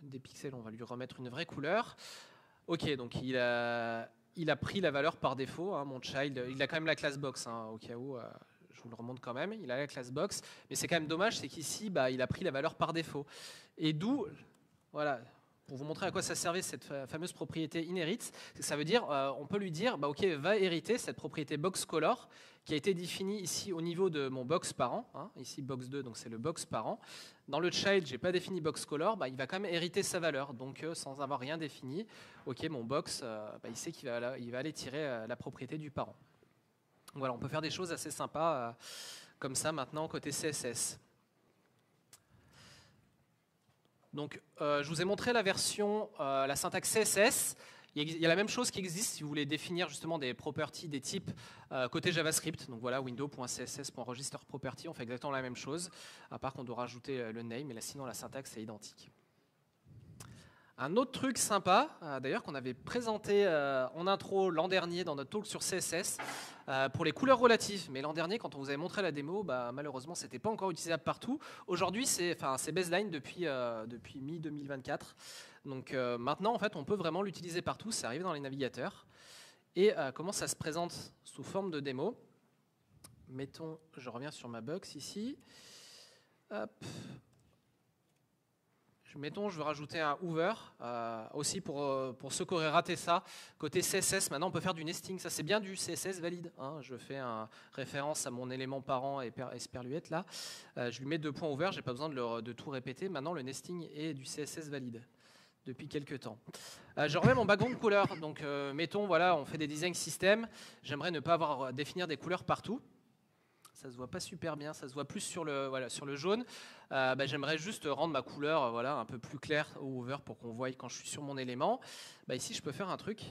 des pixels, on va lui remettre une vraie couleur. OK, donc il a pris la valeur par défaut, hein, mon child. Il a quand même la class box, hein, au cas où, je vous le remonte quand même. Il a la class box, mais c'est quand même dommage, c'est qu'ici, il a pris la valeur par défaut. Et d'où, voilà, pour vous montrer à quoi ça servait cette fameuse propriété inherit, ça veut dire, on peut lui dire, OK, va hériter cette propriété box color qui a été définie ici au niveau de mon box parent, hein, ici box 2, donc c'est le box parent. Dans le child, j'ai pas défini box color, il va quand même hériter sa valeur, donc sans avoir rien défini, OK, mon box, il sait qu'il va aller tirer la propriété du parent. Donc voilà, on peut faire des choses assez sympas comme ça maintenant côté CSS. Donc, je vous ai montré la version, la syntaxe CSS. Il y a la même chose qui existe si vous voulez définir justement des properties, des types côté JavaScript. Donc voilà, window.css.registerProperty, on fait exactement la même chose, à part qu'on doit rajouter le name, mais là, sinon la syntaxe est identique. Un autre truc sympa, d'ailleurs, qu'on avait présenté en intro l'an dernier dans notre talk sur CSS, pour les couleurs relatives. Mais l'an dernier, quand on vous avait montré la démo, malheureusement, ce n'était pas encore utilisable partout. Aujourd'hui, c'est baseline depuis mi-2024. Donc maintenant, en fait, on peut vraiment l'utiliser partout. C'est arrivé dans les navigateurs. Et comment ça se présente sous forme de démo? Mettons, je reviens sur ma box ici. Hop. Mettons, je veux rajouter un hover, aussi pour ceux qui auraient raté ça. Côté CSS, maintenant on peut faire du nesting, ça c'est bien du CSS valide. Hein. Je fais référence à mon élément parent et sperluette là. Je lui mets 2 points hover, j'ai pas besoin de tout répéter. Maintenant le nesting est du CSS valide depuis quelques temps. Je remets mon background couleur. Donc mettons, voilà, on fait des design systems. J'aimerais ne pas avoir à définir des couleurs partout. Ça se voit pas super bien, ça se voit plus sur le jaune. J'aimerais juste rendre ma couleur un peu plus claire au hover pour qu'on voie quand je suis sur mon élément. Ici, je peux faire un truc,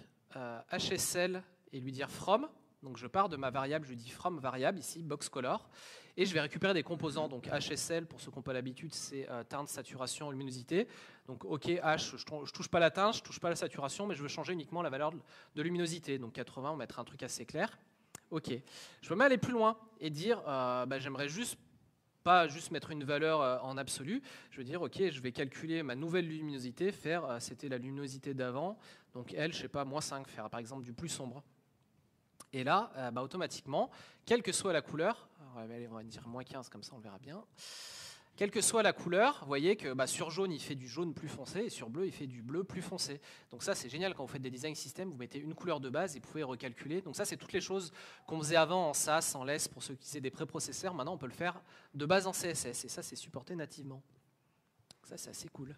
HSL et lui dire from. Donc je pars de ma variable, je lui dis from variable, ici, box color. Et je vais récupérer des composants. Donc HSL, pour ceux qui n'ont pas l'habitude, c'est teinte, saturation, luminosité. Donc OK, H, je touche pas la teinte, je touche pas la saturation, mais je veux changer uniquement la valeur de luminosité. Donc 80, on va mettre un truc assez clair. OK. Je peux même aller plus loin et dire, j'aimerais pas juste mettre une valeur en absolu. Je veux dire, OK, je vais calculer ma nouvelle luminosité, c'était la luminosité d'avant. Donc elle, je sais pas, -5, faire par exemple du plus sombre. Et là, automatiquement, quelle que soit la couleur, on va dire -15, comme ça on le verra bien. Quelle que soit la couleur, vous voyez que sur jaune, il fait du jaune plus foncé et sur bleu, il fait du bleu plus foncé. Donc ça, c'est génial quand vous faites des design systems, vous mettez une couleur de base et vous pouvez recalculer. Donc ça, c'est toutes les choses qu'on faisait avant en SAS, en LESS, pour ceux qui faisaient des préprocesseurs. Maintenant, on peut le faire de base en CSS et ça, c'est supporté nativement. Donc ça, c'est assez cool.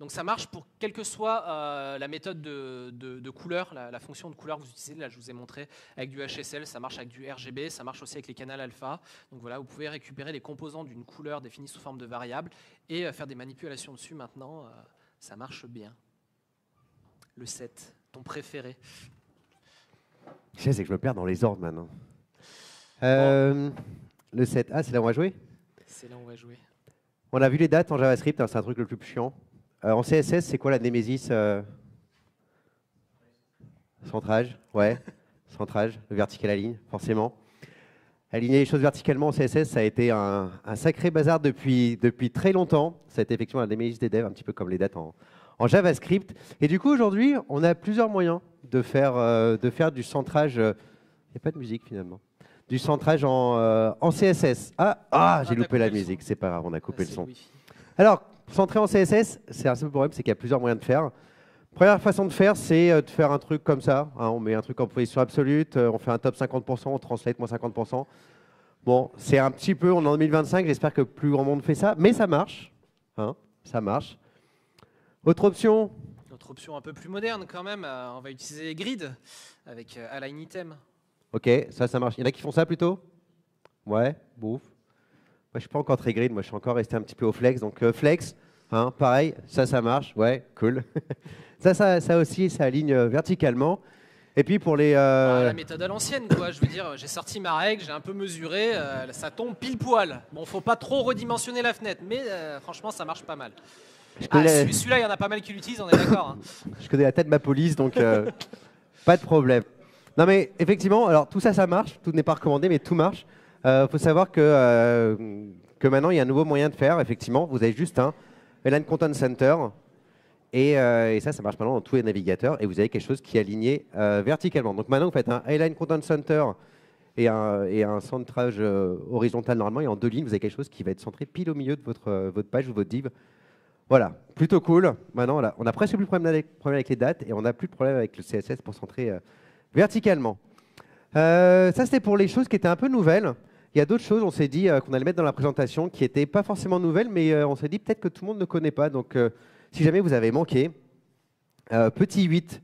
Donc ça marche pour quelle que soit la méthode de couleur, la fonction de couleur que vous utilisez. Là, je vous ai montré avec du HSL, ça marche avec du RGB, ça marche aussi avec les canals alpha. Donc voilà, vous pouvez récupérer les composants d'une couleur définie sous forme de variable et faire des manipulations dessus maintenant. Ça marche bien. Le 7, ton préféré. Je sais, c'est que je me perds dans les ordres maintenant. Le 7, c'est là où on va jouer? C'est là où on va jouer. On a vu les dates en JavaScript, hein, c'est un truc le plus chiant. En CSS, c'est quoi la némésis? Centrage, ouais. Centrage, le vertical align, forcément. Aligner les choses verticalement en CSS, ça a été un sacré bazar depuis très longtemps. Ça a été effectivement la némésis des devs, un petit peu comme les dates en JavaScript. Et du coup, aujourd'hui, on a plusieurs moyens de faire du centrage. Il n'y a pas de musique finalement. Du centrage en CSS. J'ai loupé la musique. C'est pas grave, on a coupé le son. Alors, centrer en CSS, c'est un simple problème, c'est qu'il y a plusieurs moyens de faire. Première façon de faire, c'est de faire un truc comme ça. Hein, on met un truc en position absolue, on fait un top 50%, on translate moins 50%. Bon, c'est un petit peu, on est en 2025, j'espère que plus grand monde fait ça, mais ça marche. Hein, ça marche. Autre option. Autre option un peu plus moderne quand même, on va utiliser les grids avec Align Item. Ok, ça marche. Il y en a qui font ça plutôt? Ouais, bouf. Moi, je suis pas encore très grid, moi je suis encore resté un petit peu au flex. Donc flex, hein, pareil, ça marche. Ouais, cool. ça aussi, ça aligne verticalement. Et puis pour les... La méthode à l'ancienne, quoi. Je veux dire, j'ai sorti ma règle, j'ai un peu mesuré, ça tombe pile poil. Bon, faut pas trop redimensionner la fenêtre, mais franchement, ça marche pas mal. Celui-là, il y en a pas mal qui l'utilisent, on est d'accord. Hein. Je connais la tête de ma police, donc pas de problème. Non mais effectivement, alors tout ça marche, tout n'est pas recommandé, mais tout marche. Faut savoir que maintenant, il y a un nouveau moyen de faire, effectivement. Vous avez juste un Align Content Center. Et ça marche maintenant dans tous les navigateurs. Et vous avez quelque chose qui est aligné verticalement. Donc maintenant, vous faites un Align Content Center et un centrage horizontal normalement. Et en 2 lignes, vous avez quelque chose qui va être centré pile au milieu de votre page ou votre div. Voilà, plutôt cool. Maintenant, là, on n'a presque plus de problème avec les dates. Et on n'a plus de problème avec le CSS pour centrer verticalement. Ça, c'était pour les choses qui étaient un peu nouvelles. Il y a d'autres choses, on s'est dit qu'on allait mettre dans la présentation qui n'étaient pas forcément nouvelles, mais on s'est dit peut-être que tout le monde ne connaît pas. Donc, si jamais vous avez manqué, petit 8,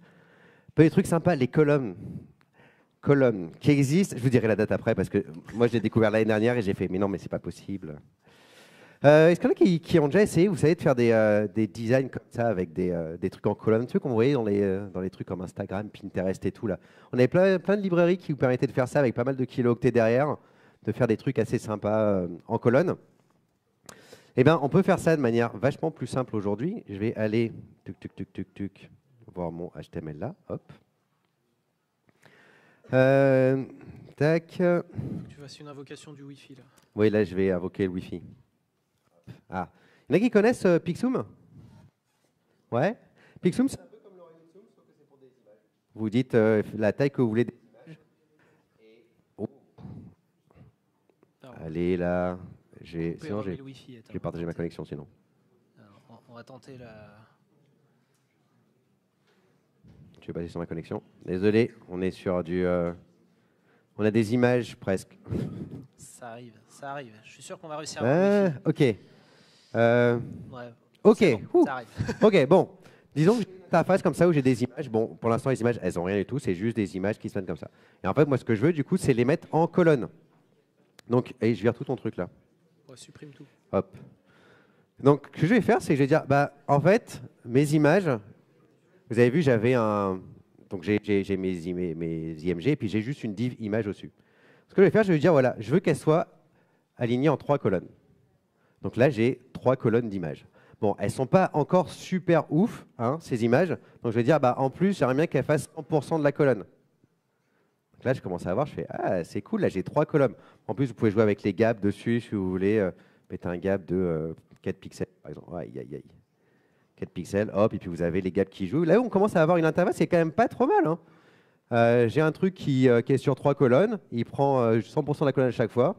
petit truc sympa, les colonnes. Colonnes qui existent, je vous dirai la date après, parce que moi, je l'ai découvert l'année dernière et j'ai fait, mais non, mais c'est pas possible. Est-ce qu'il y en a qui ont déjà essayé, vous savez, de faire des designs comme ça avec des trucs en colonne, ceux qu'on voyait dans les trucs comme Instagram, Pinterest et tout là. On avait plein de librairies qui vous permettaient de faire ça avec pas mal de kilo-octets derrière, de faire des trucs assez sympas en colonne. Eh bien, on peut faire ça de manière vachement plus simple aujourd'hui. Je vais aller voir mon HTML là. Hop. Tac. Tu fasses une invocation du Wi-Fi là. Oui, là, je vais invoquer le Wi-Fi. Ah. Il y en a qui connaissent Pixum? Ouais. Pixum, c'est un peu comme le Zoom, sauf que c'est pour des images. Vous dites la taille que vous voulez des images. Et... Oh. Allez, là. Sinon, je vais partager ma connexion, sinon. Alors, on va tenter la... Je vais passer sur ma connexion. Désolé, on est sur du... on a des images presque. Ça arrive. Je suis sûr qu'on va réussir à avoir ok. ouais, ok. Bon, ça arrive. Ok, bon. Disons que j'ai une interface comme ça où j'ai des images. Bon, pour l'instant, les images, elles n'ont rien du tout. C'est juste des images qui se mettent comme ça. Et en fait, moi, ce que je veux, du coup, c'est les mettre en colonne. Donc, et je vire tout ton truc là. Ouais, supprime tout. Hop. Donc, ce que je vais faire, c'est que je vais dire, en fait, mes images, vous avez vu, j'avais un... Donc, j'ai mes IMG, et puis j'ai juste une div image au-dessus. Ce que je vais faire, je vais dire, voilà, je veux qu'elle soit alignées en 3 colonnes. Donc là, j'ai 3 colonnes d'images. Bon, elles ne sont pas encore super ouf, hein, ces images. Donc je vais dire, en plus, j'aimerais bien qu'elles fassent 100% de la colonne. Donc là, je commence à voir, je fais, c'est cool, là, j'ai 3 colonnes. En plus, vous pouvez jouer avec les gaps dessus, si vous voulez. Mettez un gap de 4 pixels, par exemple. 4 pixels, hop, et puis vous avez les gaps qui jouent. Là où on commence à avoir une interface, c'est quand même pas trop mal. Hein. J'ai un truc qui est sur 3 colonnes. Il prend 100% de la colonne à chaque fois.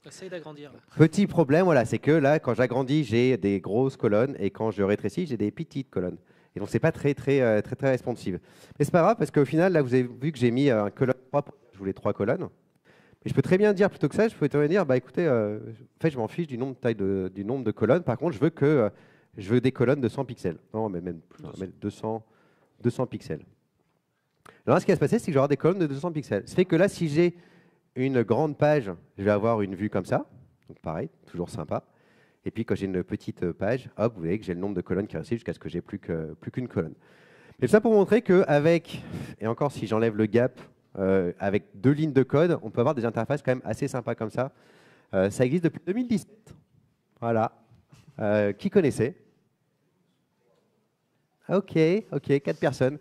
Essaye d'agrandir. Petit problème, voilà, c'est que là, quand j'agrandis, j'ai des grosses colonnes et quand je rétrécis, j'ai des petites colonnes. Et donc, c'est pas très responsive. Mais c'est pas grave parce qu'au final, là, vous avez vu que j'ai mis un colonne 3, je voulais 3 colonnes. Mais je peux très bien dire, plutôt que ça, je peux très bien dire, écoutez, en fait, je m'en fiche du nombre de colonnes. Par contre, je veux des colonnes de 100 pixels. Non, mais même plus, 200 pixels. Alors là, ce qui va se passer, c'est que je vais avoir des colonnes de 200 pixels. Ça fait que là, si j'ai une grande page, je vais avoir une vue comme ça. Donc pareil, toujours sympa. Et puis quand j'ai une petite page, hop, vous voyez que j'ai le nombre de colonnes qui restent jusqu'à ce que j'ai plus qu'une colonne. Mais ça pour montrer qu'avec, et encore si j'enlève le gap, avec 2 lignes de code, on peut avoir des interfaces quand même assez sympas comme ça. Ça existe depuis 2017. Voilà. Qui connaissait? Ok, 4 personnes.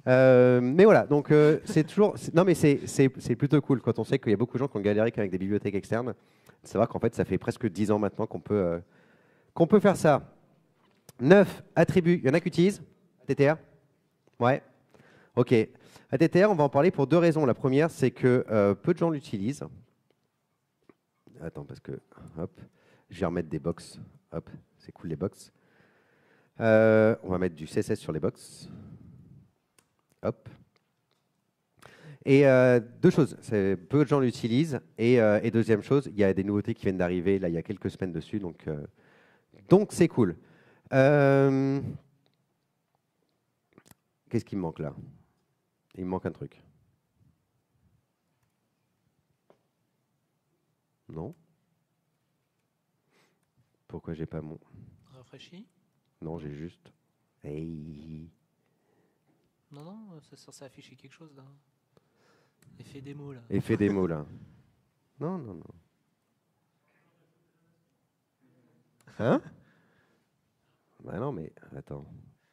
Mais voilà, donc c'est toujours. Non, mais c'est plutôt cool quand on sait qu'il y a beaucoup de gens qui ont galéré avec des bibliothèques externes. De savoir qu'en fait, ça fait presque 10 ans maintenant qu'on peut faire ça. 9 attributs. Il y en a qui utilisent ATTR? Ouais. OK. ATTR, on va en parler pour deux raisons. La première, c'est que peu de gens l'utilisent. Attends, parce que. Hop. Je vais remettre des box. Hop. C'est cool les box. On va mettre du CSS sur les box. Hop. Et deux choses, peu de gens l'utilisent. Et deuxième chose, il y a des nouveautés qui viennent d'arriver, là, il y a quelques semaines dessus, donc c'est cool. Qu'est-ce qui me manque là? Il me manque un truc. Non? Pourquoi j'ai pas mon... Rafraîchi? Non, j'ai juste... Hey. Non, non, c'est censé afficher quelque chose là. Effet démo là. Effet démo là. Non, non, non. Hein? Bah non, mais attends.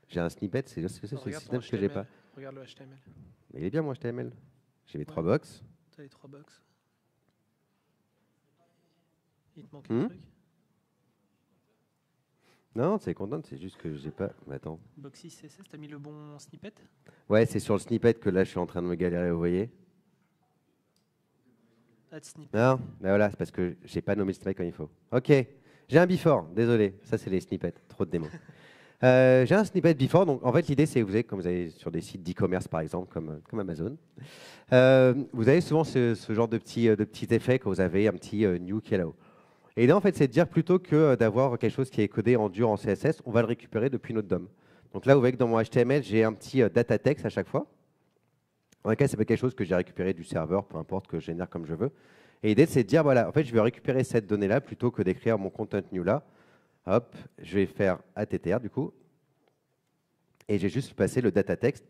J'ai un snippet, c'est le système que j'ai pas. Regarde le HTML. Mais il est bien mon HTML. J'ai les Ouais. 3 box. T'as les 3 box. Il te manque un truc. Non, c'est content, c'est juste que j'ai pas. Mais attends. Boxy CSS, t'as mis le bon snippet? Ouais, c'est sur le snippet que là je suis en train de me galérer, vous voyez. Add snippet. Non, mais voilà, c'est parce que j'ai pas nommé le snippet comme il faut. Ok, j'ai un before, désolé, ça c'est les snippets, trop de démos. J'ai un snippet before, donc en fait l'idée c'est que comme vous avez sur des sites d'e-commerce par exemple, comme Amazon, vous avez souvent ce genre de petits effets quand vous avez un petit new qui est là-haut. Et là en fait c'est de dire plutôt que d'avoir quelque chose qui est codé en dur en CSS, on va le récupérer depuis notre DOM. Donc là vous voyez que dans mon HTML j'ai un petit data text à chaque fois. Dans lequel c'est pas quelque chose que j'ai récupéré du serveur, peu importe, que je génère comme je veux. Et l'idée, c'est de dire, voilà, en fait, je vais récupérer cette donnée-là plutôt que d'écrire mon content new là. Hop, je vais faire attr du coup. Et j'ai juste passé le data text.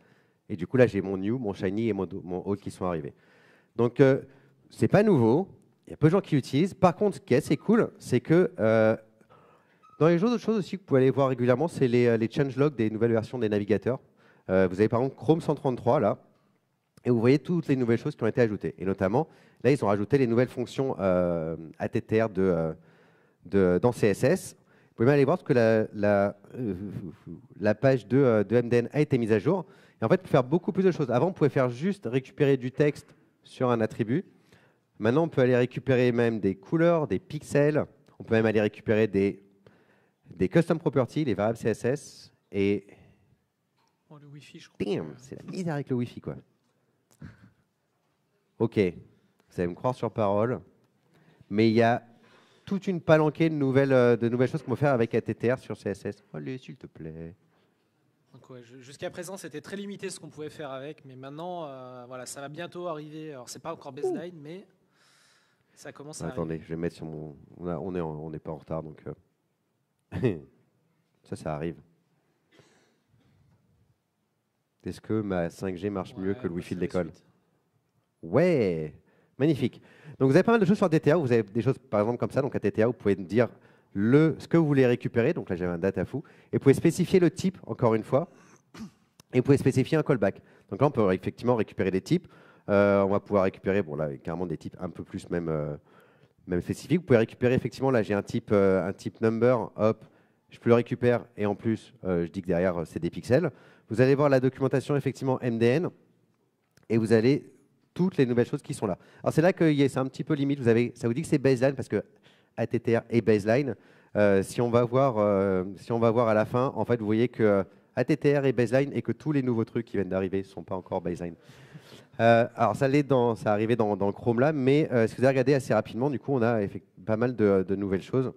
Et du coup, là, j'ai mon new, mon shiny et mon old qui sont arrivés. Donc, c'est pas nouveau. Il y a peu de gens qui l'utilisent. Par contre, ce qui est assez cool, c'est que dans les autres choses aussi que vous pouvez aller voir régulièrement, c'est les changelogs des nouvelles versions des navigateurs. Vous avez par exemple Chrome 133 là. Et vous voyez toutes les nouvelles choses qui ont été ajoutées. Et notamment, là, ils ont rajouté les nouvelles fonctions ATTR dans CSS. Vous pouvez même aller voir que la page de MDN a été mise à jour. Et en fait, on peut faire beaucoup plus de choses. Avant, on pouvait faire juste récupérer du texte sur un attribut. Maintenant, on peut aller récupérer même des couleurs, des pixels. On peut même aller récupérer des custom properties, les variables CSS. Et Oh, le Wi-Fi, je crois. damn, c'est la misère avec le Wi-Fi, quoi. Ok, vous allez me croire sur parole, mais il y a toute une palanquée de nouvelles choses qu'on peut faire avec ATTR sur CSS. Allez, s'il te plaît. Donc, ouais, jusqu'à présent, c'était très limité ce qu'on pouvait faire avec, mais maintenant, voilà, ça va bientôt arriver. Alors, c'est pas encore baseline, mais ça commence à Attendez, arriver. je vais mettre sur mon... On n'est pas en retard, donc... ça arrive. Est-ce que ma 5G marche mieux que le Wi-Fi de l'école? Ouais, magnifique. Donc vous avez pas mal de choses sur ATTR, vous avez des choses par exemple comme ça, donc ATTR, vous pouvez me dire ce que vous voulez récupérer, donc là j'avais un data foo, et vous pouvez spécifier le type, encore une fois, et vous pouvez spécifier un callback. Donc là on peut effectivement récupérer des types, on va pouvoir récupérer, bon là carrément des types un peu plus même spécifiques, vous pouvez récupérer effectivement, là j'ai un type number, hop, je peux le récupérer, et en plus je dis que derrière c'est des pixels. Vous allez voir la documentation effectivement MDN, et vous allez toutes les nouvelles choses qui sont là. Alors c'est là que c'est un petit peu limite. Ça vous dit que c'est baseline parce que ATTR est baseline. Si on va voir à la fin, en fait, vous voyez que ATTR est baseline et que tous les nouveaux trucs qui viennent d'arriver ne sont pas encore baseline. Alors ça est arrivé dans Chrome là, mais si vous avez regardé assez rapidement, du coup, on a pas mal de nouvelles choses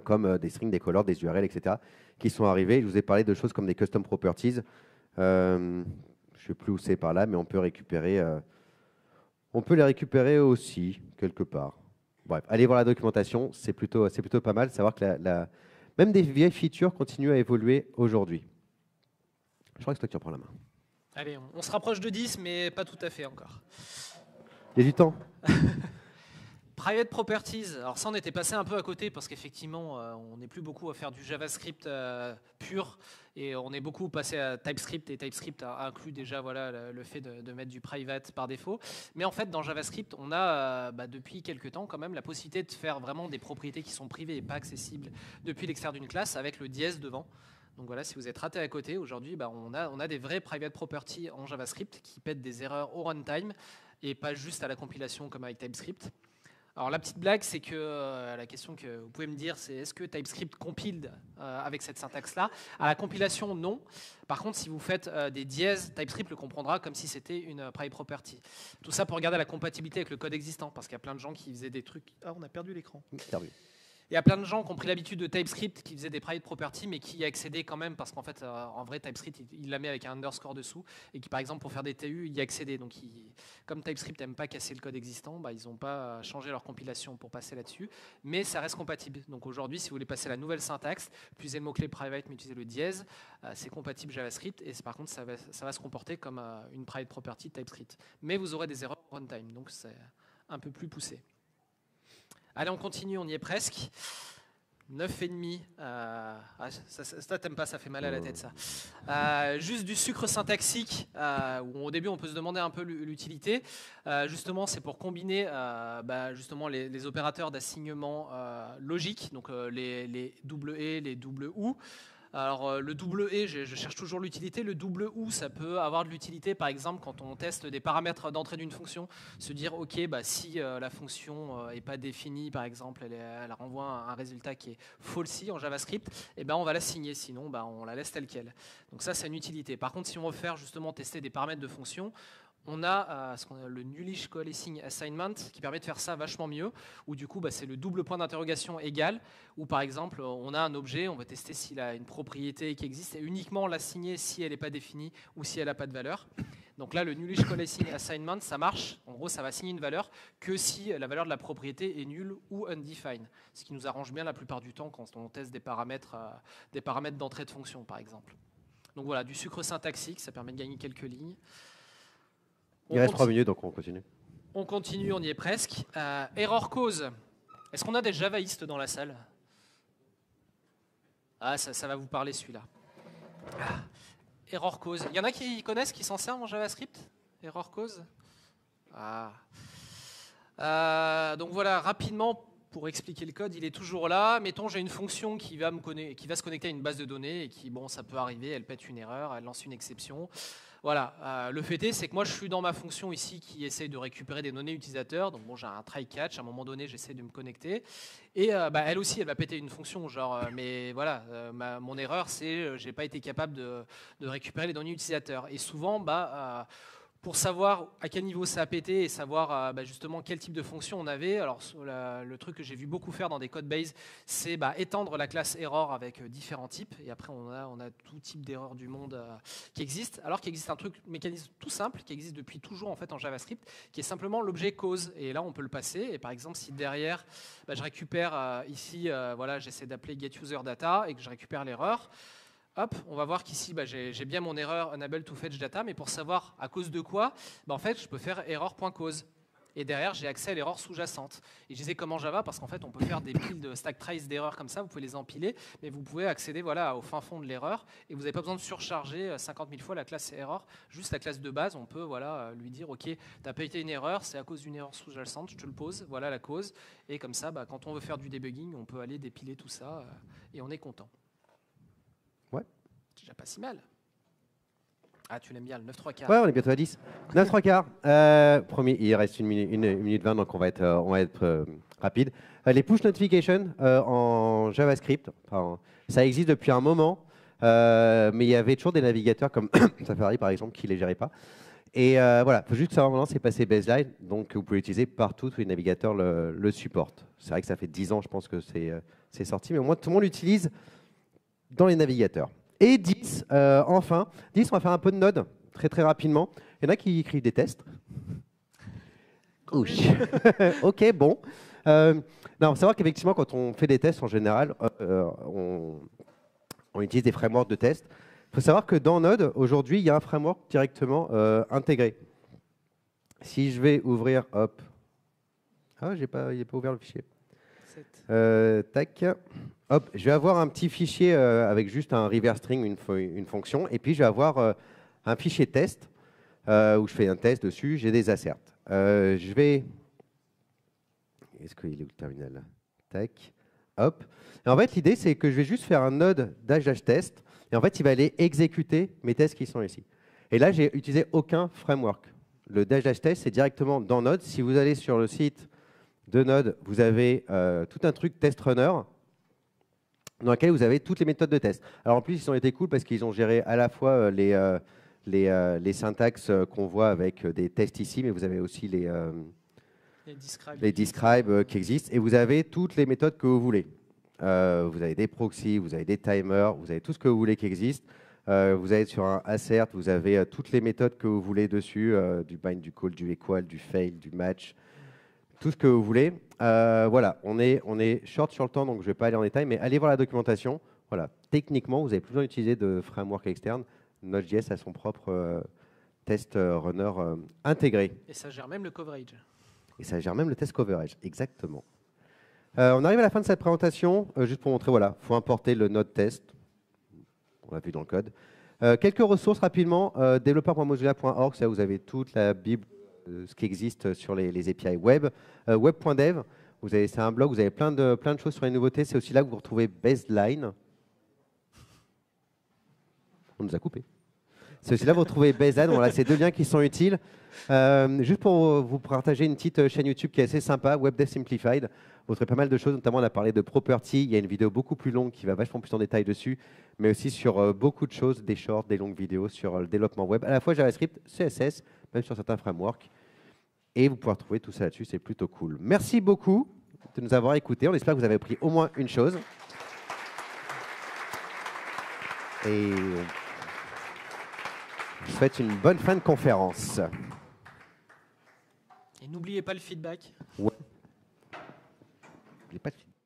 comme des strings, des colors, des URL, etc. qui sont arrivées. Je vous ai parlé de choses comme des custom properties. Je ne sais plus où c'est par là, mais on peut les récupérer aussi, quelque part. Bref, allez voir la documentation, c'est plutôt pas mal. Savoir que même des vieilles features continuent à évoluer aujourd'hui. Je crois que c'est toi qui en prends la main. Allez, on se rapproche de 10, mais pas tout à fait encore. Il y a du temps. Private properties, alors ça on était passé un peu à côté parce qu'effectivement on n'est plus beaucoup à faire du JavaScript pur et on est beaucoup passé à TypeScript et TypeScript inclut déjà voilà, le fait de mettre du private par défaut. Mais en fait dans JavaScript on a depuis quelques temps quand même la possibilité de faire vraiment des propriétés qui sont privées et pas accessibles depuis l'extérieur d'une classe avec le dièse devant. Donc voilà, si vous êtes raté à côté, aujourd'hui on a des vrais private properties en JavaScript qui pètent des erreurs au runtime et pas juste à la compilation comme avec TypeScript. Alors la petite blague, c'est que la question que vous pouvez me dire, c'est est-ce que TypeScript compile avec cette syntaxe-là? À la compilation, non. Par contre, si vous faites des dièses, TypeScript le comprendra comme si c'était une private property. Tout ça pour regarder la compatibilité avec le code existant, parce qu'il y a plein de gens qui faisaient des trucs... Ah, on a perdu l'écran. Perdu. Il y a plein de gens qui ont pris l'habitude de TypeScript, qui faisaient des private properties, mais qui y accédaient quand même, parce qu'en fait, en vrai, TypeScript, il la met avec un underscore dessous, et qui, par exemple, pour faire des TU, il y accédait. Donc, comme TypeScript n'aime pas casser le code existant, ils n'ont pas changé leur compilation pour passer là-dessus, mais ça reste compatible. Donc, aujourd'hui, si vous voulez passer la nouvelle syntaxe, utilisez le mot-clé private, mais utilisez le dièse, c'est compatible JavaScript, et par contre, ça va se comporter comme une private property TypeScript. Mais vous aurez des erreurs runtime, donc c'est un peu plus poussé. Allez, on continue, on y est presque. 9,5. Ça t'aimes pas, ça fait mal à la tête, ça. Juste du sucre syntaxique, où au début on peut se demander un peu l'utilité. Justement, c'est pour combiner justement les opérateurs d'assignement logique, donc les double E, les double OU. Alors le double E, je cherche toujours l'utilité. Le double OU, ça peut avoir de l'utilité, par exemple, quand on teste des paramètres d'entrée d'une fonction, se dire, ok, si la fonction n'est pas définie, par exemple, elle renvoie un résultat qui est falsy en JavaScript, et on va l'assigner, sinon on la laisse telle qu'elle. Donc ça, c'est une utilité. Par contre, si on veut faire justement tester des paramètres de fonction, on a le Nullish Coalescing Assignment qui permet de faire ça vachement mieux, où du coup c'est le double point d'interrogation égal, où par exemple on a un objet, on va tester s'il a une propriété qui existe et uniquement l'assigner si elle n'est pas définie ou si elle n'a pas de valeur. Donc là le Nullish Coalescing Assignment ça marche, en gros ça va assigner une valeur que si la valeur de la propriété est nulle ou undefined, ce qui nous arrange bien la plupart du temps quand on teste des paramètres d'entrée de fonction par exemple. Donc voilà, du sucre syntaxique, ça permet de gagner quelques lignes. Il reste 3 minutes, donc on continue. On continue, on y est presque. Error cause. Est-ce qu'on a des javaïstes dans la salle? Ah, ça va vous parler celui-là. Error cause. Il y en a qui connaissent, qui s'en servent en JavaScript? Error cause. Donc voilà, rapidement, pour expliquer le code, il est toujours là. Mettons, j'ai une fonction qui va se connecter à une base de données et qui, ça peut arriver, elle pète une erreur, elle lance une exception. Voilà, le fait est, c'est que moi je suis dans ma fonction ici qui essaye de récupérer des données utilisateurs. Donc j'ai un try catch, à un moment donné j'essaie de me connecter. Et elle aussi, elle va péter une fonction, genre, mais voilà, mon erreur c'est j'ai pas été capable de récupérer les données utilisateurs. Et souvent, pour savoir à quel niveau ça a pété et savoir justement quel type de fonction on avait, alors le truc que j'ai vu beaucoup faire dans des codebases, c'est étendre la classe error avec différents types. Et après, on a tout type d'erreurs du monde qui existe. Alors qu'il existe un mécanisme tout simple qui existe depuis toujours en fait en JavaScript, qui est simplement l'objet cause. Et là, on peut le passer. Et par exemple, si derrière, je récupère ici, j'essaie d'appeler getUserData et que je récupère l'erreur. Hop, on va voir qu'ici, j'ai bien mon erreur unable to fetch data, mais pour savoir à cause de quoi, en fait, je peux faire error.cause. Et derrière, j'ai accès à l'erreur sous-jacente. Et je disais comment Java, parce qu'en fait, on peut faire des piles de stack trace d'erreurs comme ça, vous pouvez les empiler, mais vous pouvez accéder au fin fond de l'erreur, et vous n'avez pas besoin de surcharger 50 000 fois la classe error. Juste la classe de base, on peut lui dire, ok, tu n'as pas été une erreur, c'est à cause d'une erreur sous-jacente, je te le pose, voilà la cause. Et comme ça, quand on veut faire du debugging, on peut aller dépiler tout ça, et on est content. Ouais. C'est déjà pas si mal. Ah, tu l'aimes bien, le 9/3. Ouais, on est bientôt à 10. 9/3. Promis, il reste 1 minute 20, donc on va être rapide. Les push notifications en JavaScript, ça existe depuis un moment, mais il y avait toujours des navigateurs comme Safari, par exemple, qui ne les géraient pas. Et voilà, il faut juste savoir maintenant, c'est passé baseline, donc vous pouvez l'utiliser partout, tous les navigateurs le supportent. C'est vrai que ça fait 10 ans, je pense que c'est sorti, mais au moins tout le monde l'utilise dans les navigateurs. Et 10, enfin, 10, on va faire un peu de Node, très très rapidement. Il y en a qui écrivent des tests. Ouch. Ok, bon. Non, il faut savoir qu'effectivement, quand on fait des tests, en général, on utilise des frameworks de tests. Il faut savoir que dans Node, aujourd'hui, il y a un framework directement intégré. Si je vais ouvrir, hop, Ah, il n'est pas ouvert le fichier. 7. Tac. Hop, je vais avoir un petit fichier avec juste un reverse string, une fonction, et puis je vais avoir un fichier test où je fais un test dessus, j'ai des asserts. Je vais... Est-ce qu'il est où le terminal là? Tac. Hop. Et en fait, l'idée, c'est que je vais juste faire un node -test, et en fait, il va aller exécuter mes tests qui sont ici. Et là, j'ai utilisé aucun framework. Le -test, c'est directement dans Node. Si vous allez sur le site de Node, vous avez tout un truc test runner dans lequel vous avez toutes les méthodes de test. Alors en plus, ils ont été cool parce qu'ils ont géré à la fois les syntaxes qu'on voit avec des tests ici, mais vous avez aussi les describe qui existent, et vous avez toutes les méthodes que vous voulez. Vous avez des proxys, vous avez des timers, vous avez tout ce que vous voulez qui existe. Vous allez sur un assert, vous avez toutes les méthodes que vous voulez dessus, du bind, du call, du equal, du fail, du match, tout ce que vous voulez. Voilà, on est short sur le temps, donc je ne vais pas aller en détail, mais allez voir la documentation. Voilà, techniquement, vous n'avez plus besoin d'utiliser de framework externe. Node.js a son propre test runner intégré. Et ça gère même le coverage. Et ça gère même le test coverage, exactement. On arrive à la fin de cette présentation, juste pour montrer, voilà, il faut importer le Node test. On l'a vu dans le code. Quelques ressources rapidement. Developer.mozilla.org, ça vous avez toute la bible, ce qui existe sur les API web. Web.dev, c'est un blog, vous avez plein de choses sur les nouveautés. C'est aussi là que vous retrouvez Baseline. On nous a coupé. C'est aussi là que vous retrouvez Baseline. Voilà, c'est deux liens qui sont utiles. Juste pour vous partager une petite chaîne YouTube qui est assez sympa, WebDev Simplified. Vous trouvez pas mal de choses, notamment on a parlé de property. Il y a une vidéo beaucoup plus longue qui va vachement plus en détail dessus, mais aussi sur beaucoup de choses, des shorts, des longues vidéos sur le développement web, à la fois JavaScript, CSS, même sur certains frameworks. Et vous pouvez retrouver tout ça là-dessus, c'est plutôt cool. Merci beaucoup de nous avoir écoutés. On espère que vous avez appris au moins une chose. Et je vous souhaite une bonne fin de conférence. Et n'oubliez pas le feedback. Ouais. N'oubliez pas de feedback.